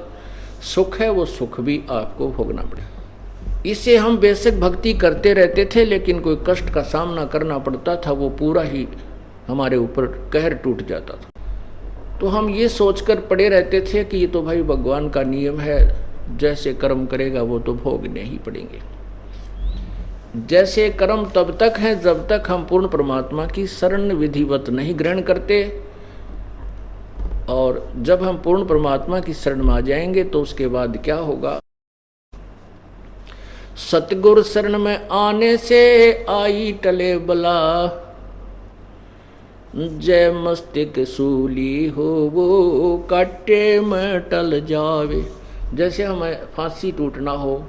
सुख है वो सुख भी आपको भोगना पड़ेगा। इससे हम बेशक भक्ति करते रहते थे, लेकिन कोई कष्ट का सामना करना पड़ता था, वो पूरा ही हमारे ऊपर कहर टूट जाता था। तो हम ये सोचकर पड़े रहते थे कि ये तो भाई भगवान का नियम है, जैसे कर्म करेगा वो तो भोगने ही पड़ेंगे। जैसे कर्म तब तक है जब तक हम पूर्ण परमात्मा की शरण विधिवत नहीं ग्रहण करते, और जब हम पूर्ण परमात्मा की शरण में आ जाएंगे तो उसके बाद क्या होगा। सतगुरु शरण में आने से आई टले बला, जय मस्तिष्क सूली हो वो काटे में टल जावे। जैसे हमें फांसी टूटना हो,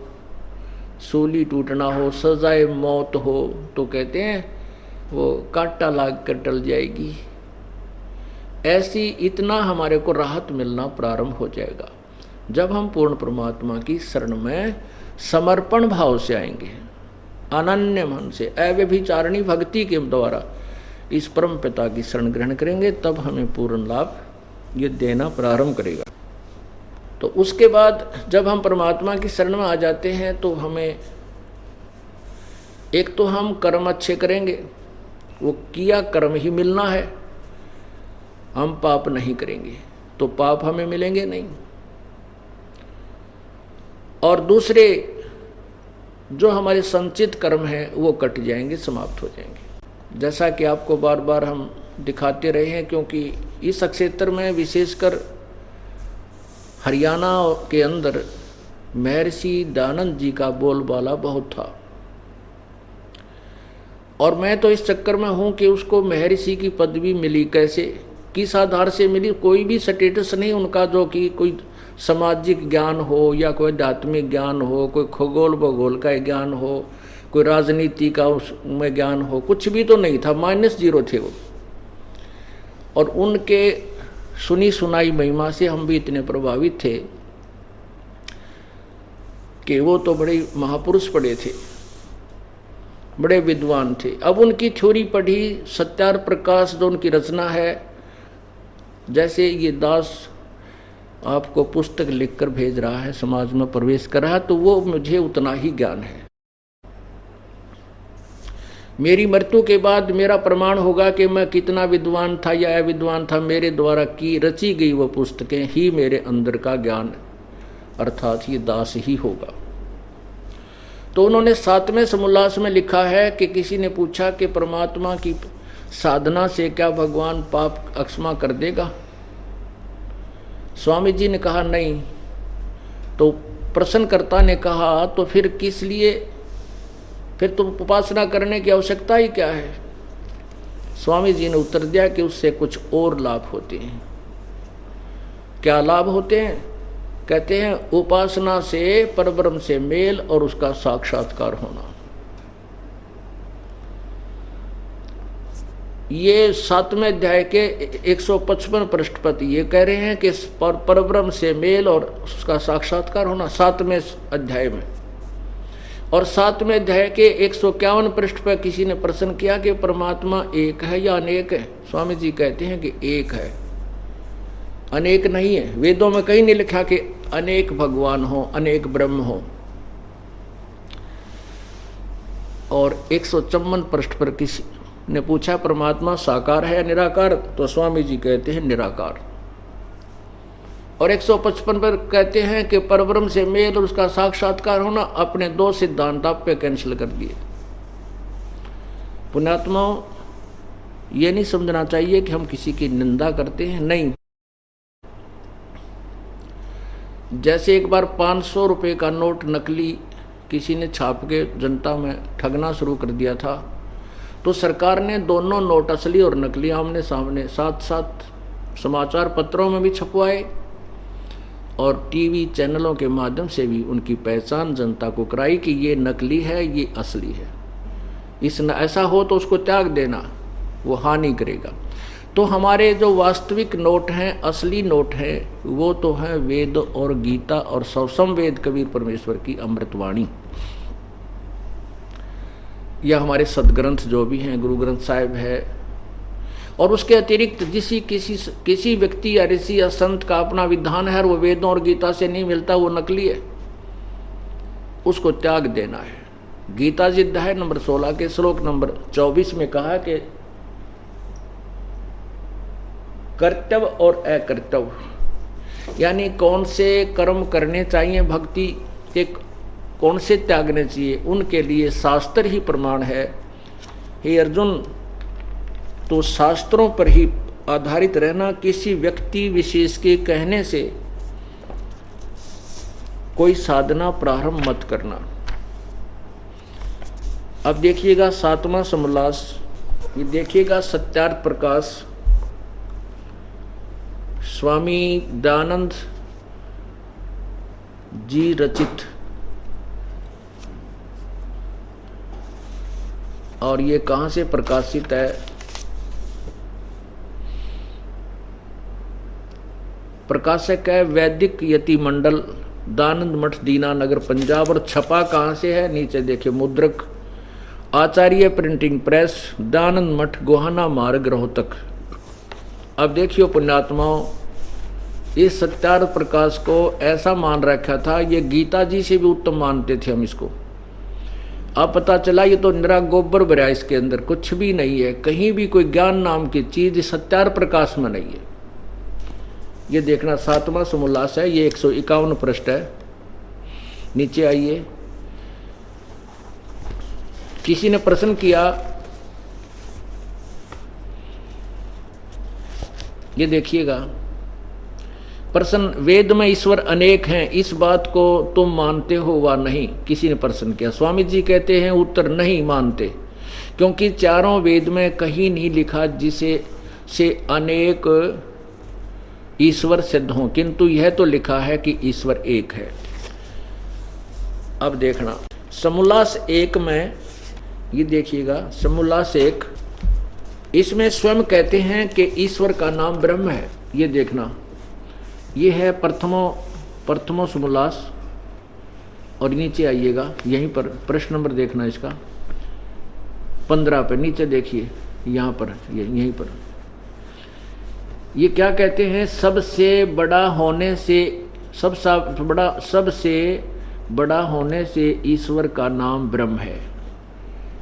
सूली टूटना हो, सजाए मौत हो, तो कहते हैं वो कांटा लाग कर टल जाएगी। ऐसी इतना हमारे को राहत मिलना प्रारंभ हो जाएगा जब हम पूर्ण परमात्मा की शरण में समर्पण भाव से आएंगे, अनन्य मन से अव्यभिचारिणी भक्ति के द्वारा इस परम पिता की शरण ग्रहण करेंगे, तब हमें पूर्ण लाभ ये देना प्रारंभ करेगा। तो उसके बाद जब हम परमात्मा की शरण में आ जाते हैं तो हमें एक तो हम कर्म अच्छे करेंगे, वो किया कर्म ही मिलना है, हम पाप नहीं करेंगे तो पाप हमें मिलेंगे नहीं। और दूसरे जो हमारे संचित कर्म हैं वो कट जाएंगे, समाप्त हो जाएंगे। जैसा कि आपको बार बार हम दिखाते रहे हैं, क्योंकि इस क्षेत्र में विशेषकर हरियाणा के अंदर महर्षि दयानंद जी का बोलबाला बहुत था, और मैं तो इस चक्कर में हूँ कि उसको महर्षि की पदवी मिली कैसे, किस आधार से मिली। कोई भी स्टेटस नहीं उनका जो कि कोई सामाजिक ज्ञान हो या कोई आध्यात्मिक ज्ञान हो, कोई खगोल भूगोल का ज्ञान हो, कोई राजनीति का उसमें ज्ञान हो, कुछ भी तो नहीं था, -0 थे वो। और उनके सुनी सुनाई महिमा से हम भी इतने प्रभावित थे कि वो तो बड़े महापुरुष पड़े थे। बड़े विद्वान थे। अब उनकी थ्योरी पढ़ी, सत्यार प्रकाश जो उनकी रचना है, जैसे ये दास आपको पुस्तक लिखकर भेज रहा है, समाज में प्रवेश कर रहा है, तो वो मुझे उतना ही ज्ञान है। मेरी मृत्यु के बाद मेरा प्रमाण होगा कि मैं कितना विद्वान था या अविद्वान था, मेरे द्वारा की रची गई वो पुस्तकें ही मेरे अंदर का ज्ञान अर्थात ये दास ही होगा। तो उन्होंने 7वें समोल्लास में लिखा है कि किसी ने पूछा कि परमात्मा की साधना से क्या भगवान पाप अक्षमा कर देगा? स्वामी जी ने कहा नहीं। तो प्रश्नकर्ता ने कहा तो फिर किस लिए, फिर तो उपासना करने की आवश्यकता ही क्या है? स्वामी जी ने उत्तर दिया कि उससे कुछ और लाभ होते हैं। क्या लाभ होते हैं? कहते हैं उपासना से परब्रह्म से मेल और उसका साक्षात्कार होना। ये 7वें अध्याय के 155 पृष्ठ पर ये कह रहे हैं कि परब्रह्म से मेल और उसका साक्षात्कार होना 7वें अध्याय में। और 7वें अध्याय के 151 पृष्ठ पर किसी ने प्रश्न किया कि परमात्मा एक है या अनेक है? स्वामी जी कहते हैं कि एक है, अनेक नहीं है। वेदों में कहीं नहीं लिखा कि अनेक भगवान हो, अनेक ब्रह्म हो। और 154 पृष्ठ पर किसी ने पूछा परमात्मा साकार है या निराकार? तो स्वामी जी कहते हैं निराकार। और 155 पर कहते हैं कि परब्रह्म से मेल और उसका साक्षात्कार होना। अपने 2 सिद्धांत आप पे कैंसिल कर दिए। पुण्यात्माओं, ये नहीं समझना चाहिए कि हम किसी की निंदा करते हैं, नहीं। जैसे एक बार 500 रुपये का नोट नकली किसी ने छाप के जनता में ठगना शुरू कर दिया था, तो सरकार ने दोनों नोट असली और नकली आमने सामने साथ साथ समाचार पत्रों में भी छपवाए और टीवी चैनलों के माध्यम से भी उनकी पहचान जनता को कराई कि ये नकली है, ये असली है। ऐसा हो तो उसको त्याग देना, वो हानि करेगा। तो हमारे जो वास्तविक नोट हैं, असली नोट हैं, वो तो हैं वेद और गीता और सवसम कबीर परमेश्वर की अमृतवाणी, या हमारे सदग्रंथ जो भी हैं, गुरु ग्रंथ साहिब है। और उसके अतिरिक्त किसी व्यक्ति या ऋषि या संत का अपना विधान है और वो वेदों और गीता से नहीं मिलता, वो नकली है, उसको त्याग देना है। गीता जी अध्याय नंबर 16 के श्लोक नंबर 24 में कहा कि कर्तव्य और अकर्तव्य, यानी कौन से कर्म करने चाहिए भक्ति के, कौन से त्यागने चाहिए, उनके लिए शास्त्र ही प्रमाण है। हे अर्जुन, तो शास्त्रों पर ही आधारित रहना, किसी व्यक्ति विशेष के कहने से कोई साधना प्रारंभ मत करना। अब देखिएगा 7वां समोल्लास, ये देखिएगा सत्यार्थ प्रकाश स्वामी दयानंद जी रचित, और ये कहाँ से प्रकाशित है? प्रकाशक है वैदिक यति मंडल, दानंद मठ, दीनानगर, पंजाब। और छपा कहाँ से है? नीचे देखिए, मुद्रक आचार्य प्रिंटिंग प्रेस, दानंद मठ, गोहाना मार्ग, रोहतक। अब देखियो पुण्यात्माओं, इस सत्यार्थ प्रकाश को ऐसा मान रखा था, ये गीता जी से भी उत्तम मानते थे हम इसको। अब पता चला ये तो निरा गोबर भरा, इसके अंदर कुछ भी नहीं है, कहीं भी कोई ज्ञान नाम की चीज सत्यार्थ प्रकाश में नहीं है। ये देखना 7वां समोल्लास है, ये 151 पृष्ठ है। नीचे आइए, किसी ने प्रश्न किया, ये देखिएगा प्रश्न, वेद में ईश्वर अनेक हैं, इस बात को तुम मानते हो वा नहीं? किसी ने प्रश्न किया। स्वामी जी कहते हैं उत्तर, नहीं मानते, क्योंकि चारों वेद में कहीं नहीं लिखा जिसे से अनेक ईश्वर सिद्ध हों, किंतु यह तो लिखा है कि ईश्वर एक है। अब देखना समोल्लास 1 में, ये देखिएगा समोल्लास 1, इसमें स्वयं कहते हैं कि ईश्वर का नाम ब्रह्म है। ये देखना, ये है प्रथमो समोल्लास। और नीचे आइएगा, यहीं पर प्रश्न नंबर देखना इसका, 15 पे नीचे देखिए, यहाँ पर यहीं पर ये क्या कहते हैं, सबसे बड़ा होने से सबसे बड़ा होने से ईश्वर का नाम ब्रह्म है।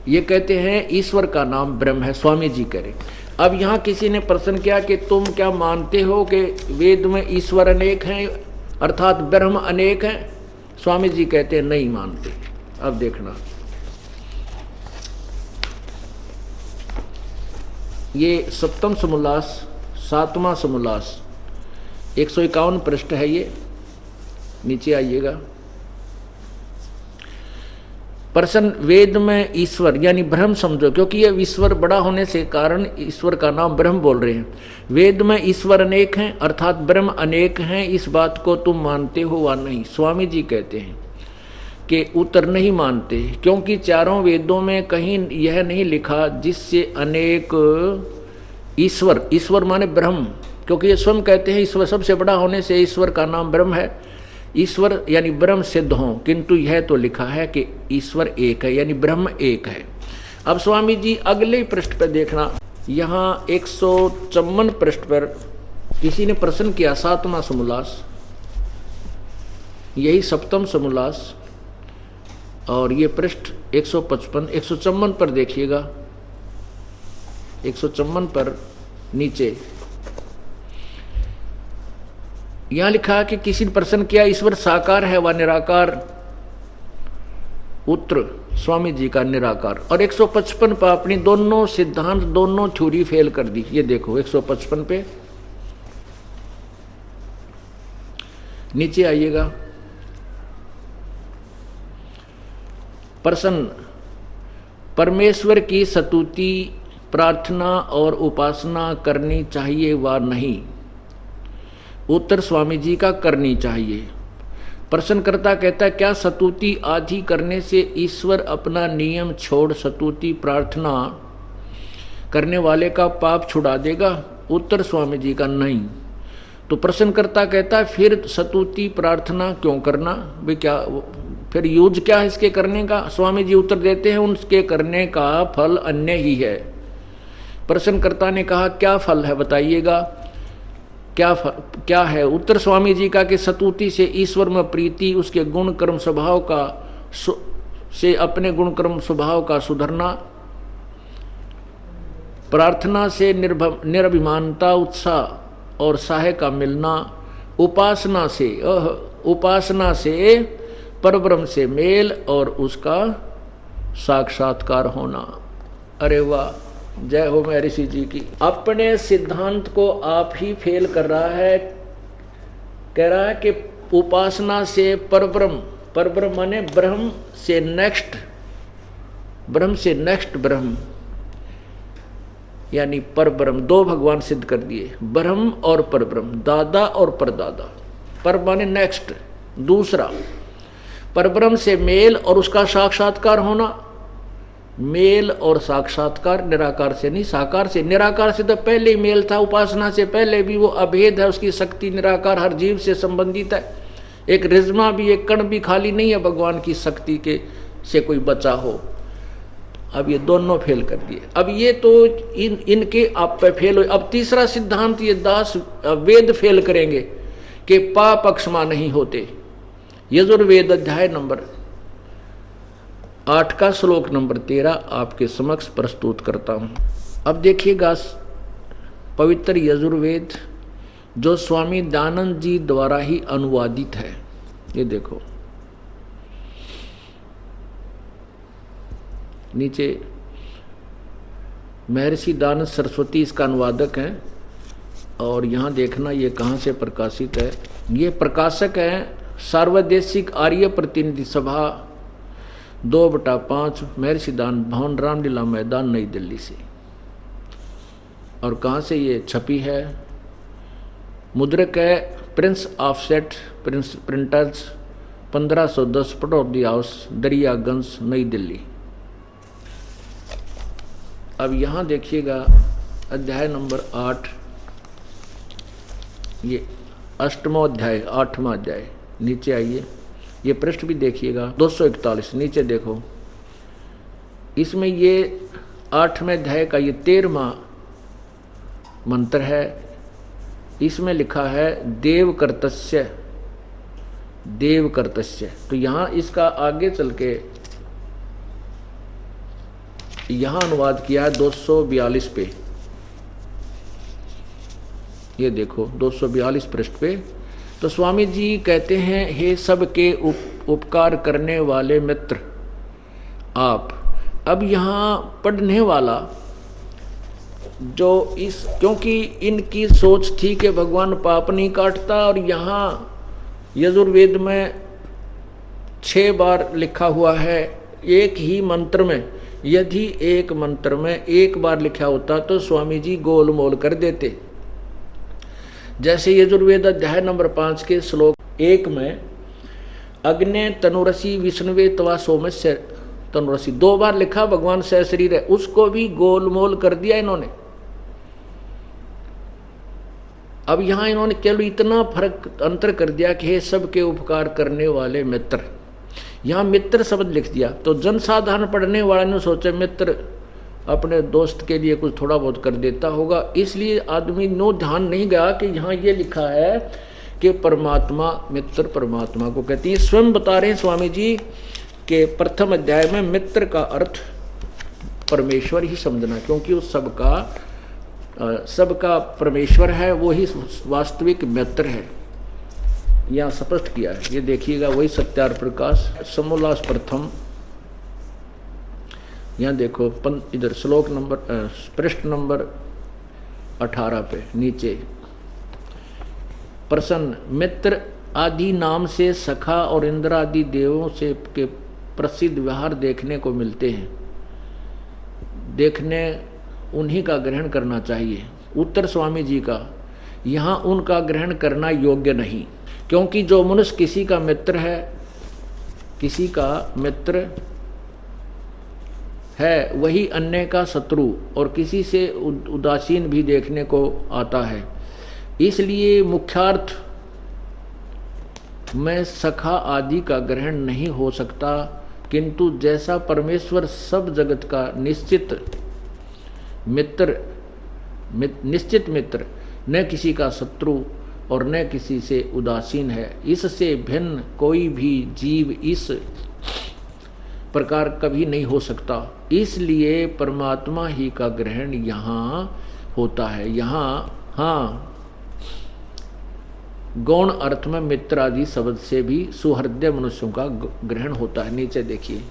ये कहते हैं ईश्वर का नाम ब्रह्म है, स्वामी जी कह रहे। अब यहाँ किसी ने प्रश्न किया कि तुम क्या मानते हो कि वेद में ईश्वर अनेक हैं, अर्थात ब्रह्म अनेक हैं? स्वामी जी कहते हैं नहीं मानते। अब देखना, ये सप्तम समोल्लास 7वां समोल्लास 151 पृष्ठ है। ये नीचे आइएगा। प्रश्न, वेद में ईश्वर यानी ब्रह्म समझो, क्योंकि ये ईश्वर बड़ा होने से कारण ईश्वर का नाम ब्रह्म बोल रहे हैं। वेद में ईश्वर अनेक हैं अर्थात ब्रह्म अनेक हैं, इस बात को तुम मानते हो वा नहीं? स्वामी जी कहते हैं कि उत्तर नहीं मानते, क्योंकि चारों वेदों में कहीं यह नहीं लिखा जिससे अनेक ईश्वर, ईश्वर माने ब्रह्म, क्योंकि ये स्वयं कहते हैं ईश्वर सबसे बड़ा होने से ईश्वर का नाम ब्रह्म है, ईश्वर यानी ब्रह्म सिद्ध हों, किंतु यह तो लिखा है कि ईश्वर एक है यानी ब्रह्म एक है। अब स्वामी जी अगले पृष्ठ पर देखना, यहाँ 154 पृष्ठ पर किसी ने प्रश्न किया, 7वां समोल्लास, यही सप्तम समोल्लास, और ये पृष्ठ 154 पर देखिएगा, 154 पर नीचे यहां लिखा कि किसी ने प्रश्न किया ईश्वर साकार है व निराकार? उत्तर स्वामी जी का निराकार। और 155 पर अपनी दोनों सिद्धांत, दोनों थ्योरी फेल कर दी। ये देखो 155 पे नीचे आइएगा। प्रश्न, परमेश्वर की स्तुति, प्रार्थना और उपासना करनी चाहिए व नहीं? उत्तर स्वामी जी का करनी चाहिए। प्रश्नकर्ता कहता है क्या स्तुति आदि करने से ईश्वर अपना नियम छोड़ स्तुति प्रार्थना करने वाले का पाप छुड़ा देगा? उत्तर स्वामी जी का नहीं। तो प्रश्नकर्ता कहता है फिर स्तुति प्रार्थना क्यों करना भाई, क्या फिर यूज क्या है इसके करने का? स्वामी जी उत्तर देते हैं उनके करने का फल अन्य ही है। प्रश्नकर्ता ने कहा क्या फल है बताइएगा, क्या है? उत्तर स्वामी जी का कि स्तुति से ईश्वर में प्रीति, उसके गुण कर्म स्वभाव का से अपने गुण कर्म स्वभाव का सुधरना, प्रार्थना से निरभिमानता, उत्साह और साहे का मिलना, उपासना से परब्रह्म से मेल और उसका साक्षात्कार होना। अरे वाह, जय हो महर्षि जी की। अपने सिद्धांत को आप ही फेल कर रहा है। कह रहा है कि उपासना से परब्रह्म, परब्रह्म माने ब्रह्म से नेक्स्ट, ब्रह्म से नेक्स्ट ब्रह्म यानी परब्रह्म। दो भगवान सिद्ध कर दिए, ब्रह्म और परब्रह्म, दादा और परदादा। पर माने नेक्स्ट, दूसरा। परब्रह्म से मेल और उसका साक्षात्कार होना। मेल और साक्षात्कार निराकार से नहीं, साकार से। निराकार से तो पहले ही मेल था, उपासना से पहले भी वो अभेद है, उसकी शक्ति निराकार हर जीव से संबंधित है। एक रिज्मा भी, एक कण भी खाली नहीं है भगवान की शक्ति के से कोई बचा हो। अब ये दोनों फेल कर दिए। अब ये तो इनके आप पे फेल हो। अब तीसरा सिद्धांत ये दास वेद फेल करेंगे कि पाप अक्षमा नहीं होते। यजुर्वेद अध्याय नंबर 8 का श्लोक नंबर 13 आपके समक्ष प्रस्तुत करता हूं। अब देखिएगा पवित्र यजुर्वेद जो स्वामी दयानंद जी द्वारा ही अनुवादित है। ये देखो नीचे महर्षि दयानंद सरस्वती इसका अनुवादक हैं। और यहाँ देखना ये कहाँ से प्रकाशित है। ये प्रकाशक है सार्वदेशिक आर्य प्रतिनिधि सभा 2/5 महर्षि दान भवन रामलीला मैदान नई दिल्ली से। और कहाँ से ये छपी है? मुद्रक है Prince offset printers 1510 Pataudi house Daryaganj नई दिल्ली। अब यहाँ देखिएगा अध्याय नंबर 8, ये 8वां अध्याय 8वां अध्याय। नीचे आइए, ये पृष्ठ भी देखिएगा 241 नीचे देखो। इसमें ये 8वें अध्याय का ये 13वां मंत्र है। इसमें लिखा है देव कर्तस्य, देव कर्तस्य। तो यहाँ इसका आगे चल के यहाँ अनुवाद किया है 242 पे। ये देखो 242 पृष्ठ पे। तो स्वामी जी कहते हैं, हे सबके उपकार करने वाले मित्र आप। अब यहाँ पढ़ने वाला जो इस, क्योंकि इनकी सोच थी कि भगवान पाप नहीं काटता, और यहाँ यजुर्वेद में 6 बार लिखा हुआ है एक ही मंत्र में। यदि एक मंत्र में एक बार लिखा होता तो स्वामी जी गोल मोल कर देते। जैसे यजुर्वेद अध्याय नंबर 5 के श्लोक 1 में अग्ने तनुरसी विष्णुवे तवा सोमस्य तनुरसी 2 बार लिखा, भगवान सशरीर है, उसको भी गोलमोल कर दिया इन्होंने। अब यहां इन्होंने केवल इतना फर्क अंतर कर दिया कि हे सबके उपकार करने वाले मित्र, यहां मित्र शब्द लिख दिया। तो जनसाधारण पढ़ने वाले ने सोचा मित्र अपने दोस्त के लिए कुछ थोड़ा बहुत कर देता होगा, इसलिए आदमी नो ध्यान नहीं गया कि यहाँ ये लिखा है कि परमात्मा, मित्र परमात्मा को कहती है। स्वयं बता रहे हैं स्वामी जी के प्रथम अध्याय में मित्र का अर्थ परमेश्वर ही समझना, क्योंकि उस सबका परमेश्वर है, वो ही वास्तविक मित्र है, यहाँ स्पष्ट किया है। ये देखिएगा वही सत्यार प्रकाश समोल्लास प्रथम, यहाँ देखो इधर श्लोक नंबर पृष्ठ नंबर 18 पे नीचे, प्रसन्न मित्र आदि नाम से सखा और इंद्र आदि देवों से के प्रसिद्ध व्यवहार देखने को मिलते हैं, देखने उन्हीं का ग्रहण करना चाहिए। उत्तर स्वामी जी का, यहाँ उनका ग्रहण करना योग्य नहीं, क्योंकि जो मनुष्य किसी का मित्र है, किसी का मित्र है, वही अन्य का शत्रु और किसी से उदासीन भी देखने को आता है। इसलिए मुख्यार्थ में सखा आदि का ग्रहण नहीं हो सकता, किंतु जैसा परमेश्वर सब जगत का निश्चित मित्र, न किसी का शत्रु और न किसी से उदासीन है, इससे भिन्न कोई भी जीव इस प्रकार कभी नहीं हो सकता। इसलिए परमात्मा ही का ग्रहण यहाँ होता है। यहाँ हाँ गौण अर्थ में मित्र आदि शब्द से भी सुहृदय मनुष्यों का ग्रहण होता है। नीचे देखिए,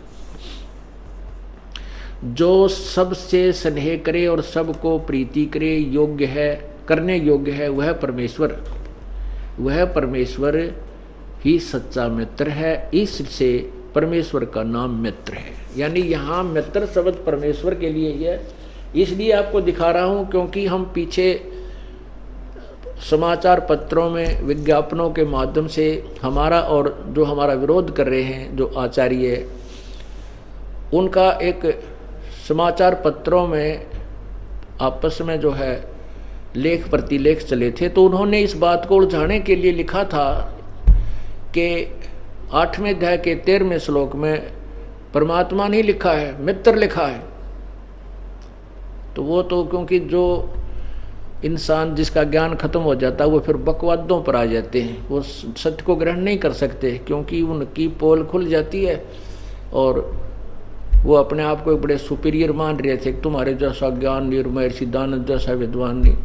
जो सबसे स्नेह करे और सबको प्रीति करे योग्य है, करने योग्य है, वह परमेश्वर ही सच्चा मित्र है। इससे परमेश्वर का नाम मित्र है। यानी यहाँ मित्र शब्द परमेश्वर के लिए ही है। इसलिए आपको दिखा रहा हूँ क्योंकि हम पीछे समाचार पत्रों में विज्ञापनों के माध्यम से हमारा और जो हमारा विरोध कर रहे हैं जो आचार्य, उनका एक समाचार पत्रों में आपस में जो है लेख प्रतिलेख चले थे। तो उन्होंने इस बात को उलझाने के लिए लिखा था कि 8वें अध्याय के 13वें श्लोक में परमात्मा नहीं लिखा है, मित्र लिखा है। तो वो तो क्योंकि जो इंसान जिसका ज्ञान खत्म हो जाता है वो फिर बकवादों पर आ जाते हैं, वो सत्य को ग्रहण नहीं कर सकते क्योंकि उनकी पोल खुल जाती है और वो अपने आप को एक बड़े सुपीरियर मान रहे थे। तुम्हारे जैसा ज्ञान नहीं, महर्षि दानंद जैसा विद्वान नहीं,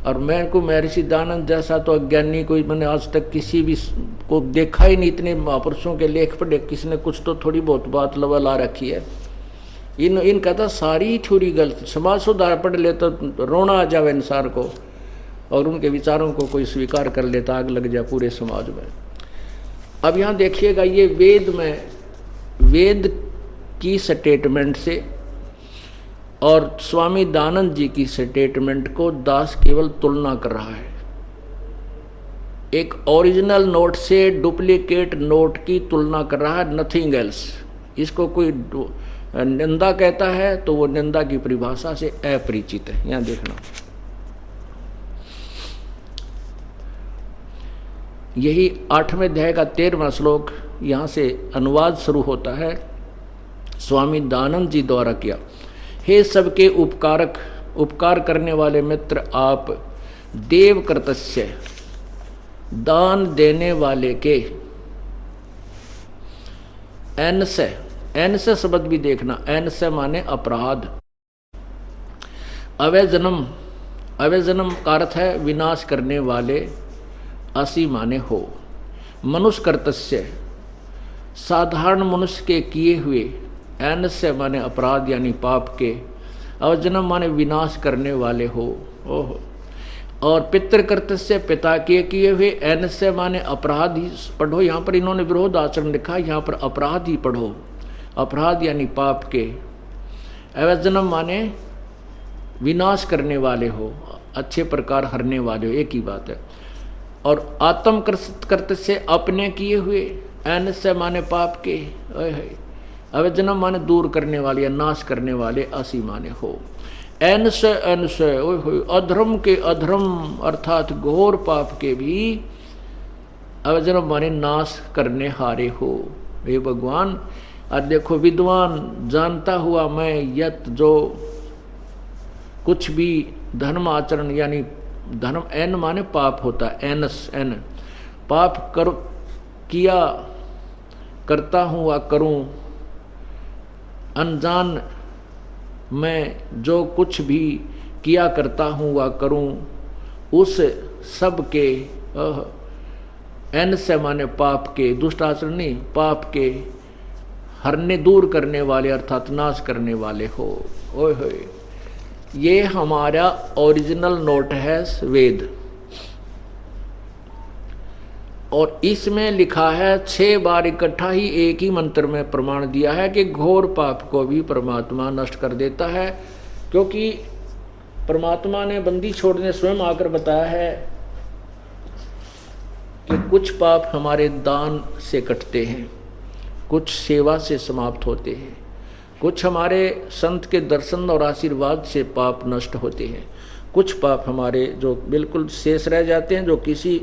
और मैं को महर्षि दानंद जैसा तो अज्ञानी कोई मैंने आज तक किसी भी को देखा ही नहीं। इतने महापुरुषों के लेख पढ़े, किसी ने कुछ तो थोड़ी बहुत बात लवा ला रखी है। इनका था सारी थ्योरी गलत। समाज सुधार पढ़ ले तो रोना आ जावे इंसान को, और उनके विचारों को कोई स्वीकार कर लेता आग लग जाए पूरे समाज में। अब यहाँ देखिएगा, ये वेद की स्टेटमेंट से और स्वामी दानंद जी की स्टेटमेंट को दास केवल तुलना कर रहा है। एक ओरिजिनल नोट से डुप्लीकेट नोट की तुलना कर रहा है, नथिंग एल्स। इसको कोई निंदा कहता है तो वो निंदा की परिभाषा से अपरिचित है। यहां देखना, यही 8वें अध्याय का 13वां श्लोक, यहां से अनुवाद शुरू होता है। स्वामी दानंद जी द्वारा किया, हे सबके उपकारक, उपकार करने वाले मित्र आप, देव कर्तस्य, दान देने वाले के, एन से शब्द भी देखना, एन से माने अपराध, अवय जन्म, अवय जन्म का अर्थ है विनाश करने वाले, असी माने हो, मनुष्य कर्तस्य, साधारण मनुष्य के किए हुए, एन से माने अपराध यानी पाप के, अवजन्म माने विनाश करने वाले हो। ओहो। और पितृकृत्य पिता के किए हुए, एन से माने अपराध ही पढ़ो, यहाँ पर इन्होंने विरोध आचरण लिखा, यहाँ पर अपराध ही पढ़ो, अपराध यानी पाप के, अवजन्म माने विनाश करने वाले हो, अच्छे प्रकार हरने वाले हो, एक ही बात है। और आत्म कर्त से अपने किए हुए, एन से माने पाप के, अवजन्म माने दूर करने वाले या नाश करने वाले, असी माने हो, एन से अधर्म के, अधर्म अर्थात घोर पाप के भी, अवजन्म माने नाश करने हारे हो। हे भगवान, और देखो विद्वान जानता हुआ मैं यत, जो कुछ भी धर्म आचरण यानी धर्म, एन माने पाप होता है, एनस एन, पाप कर किया करता हूँ वा करूँ, अनजान मैं जो कुछ भी किया करता हूँ वा करूँ, उस सब के, एन से माने पाप के, दुष्ट आचरण नहीं, पाप के हरने दूर करने वाले अर्थात नाश करने वाले हो। ओए होए, ये हमारा ओरिजिनल नोट है वेद, और इसमें लिखा है 6 बार इकट्ठा ही एक ही मंत्र में प्रमाण दिया है कि घोर पाप को भी परमात्मा नष्ट कर देता है, क्योंकि परमात्मा ने बंदी छोड़ने स्वयं आकर बताया है कि कुछ पाप हमारे दान से कटते हैं, कुछ सेवा से समाप्त होते हैं, कुछ हमारे संत के दर्शन और आशीर्वाद से पाप नष्ट होते हैं, कुछ पाप हमारे जो बिल्कुल शेष रह जाते हैं, जो किसी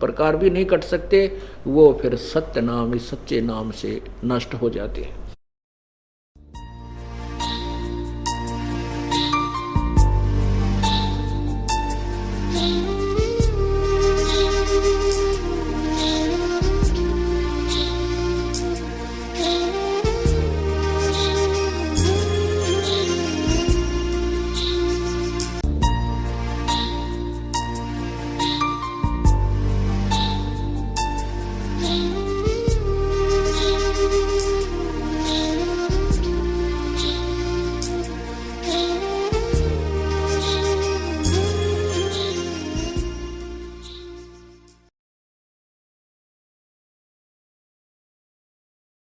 प्रकार भी नहीं कट सकते, वो फिर सत्य नाम, इस सच्चे नाम से नष्ट हो जाते हैं।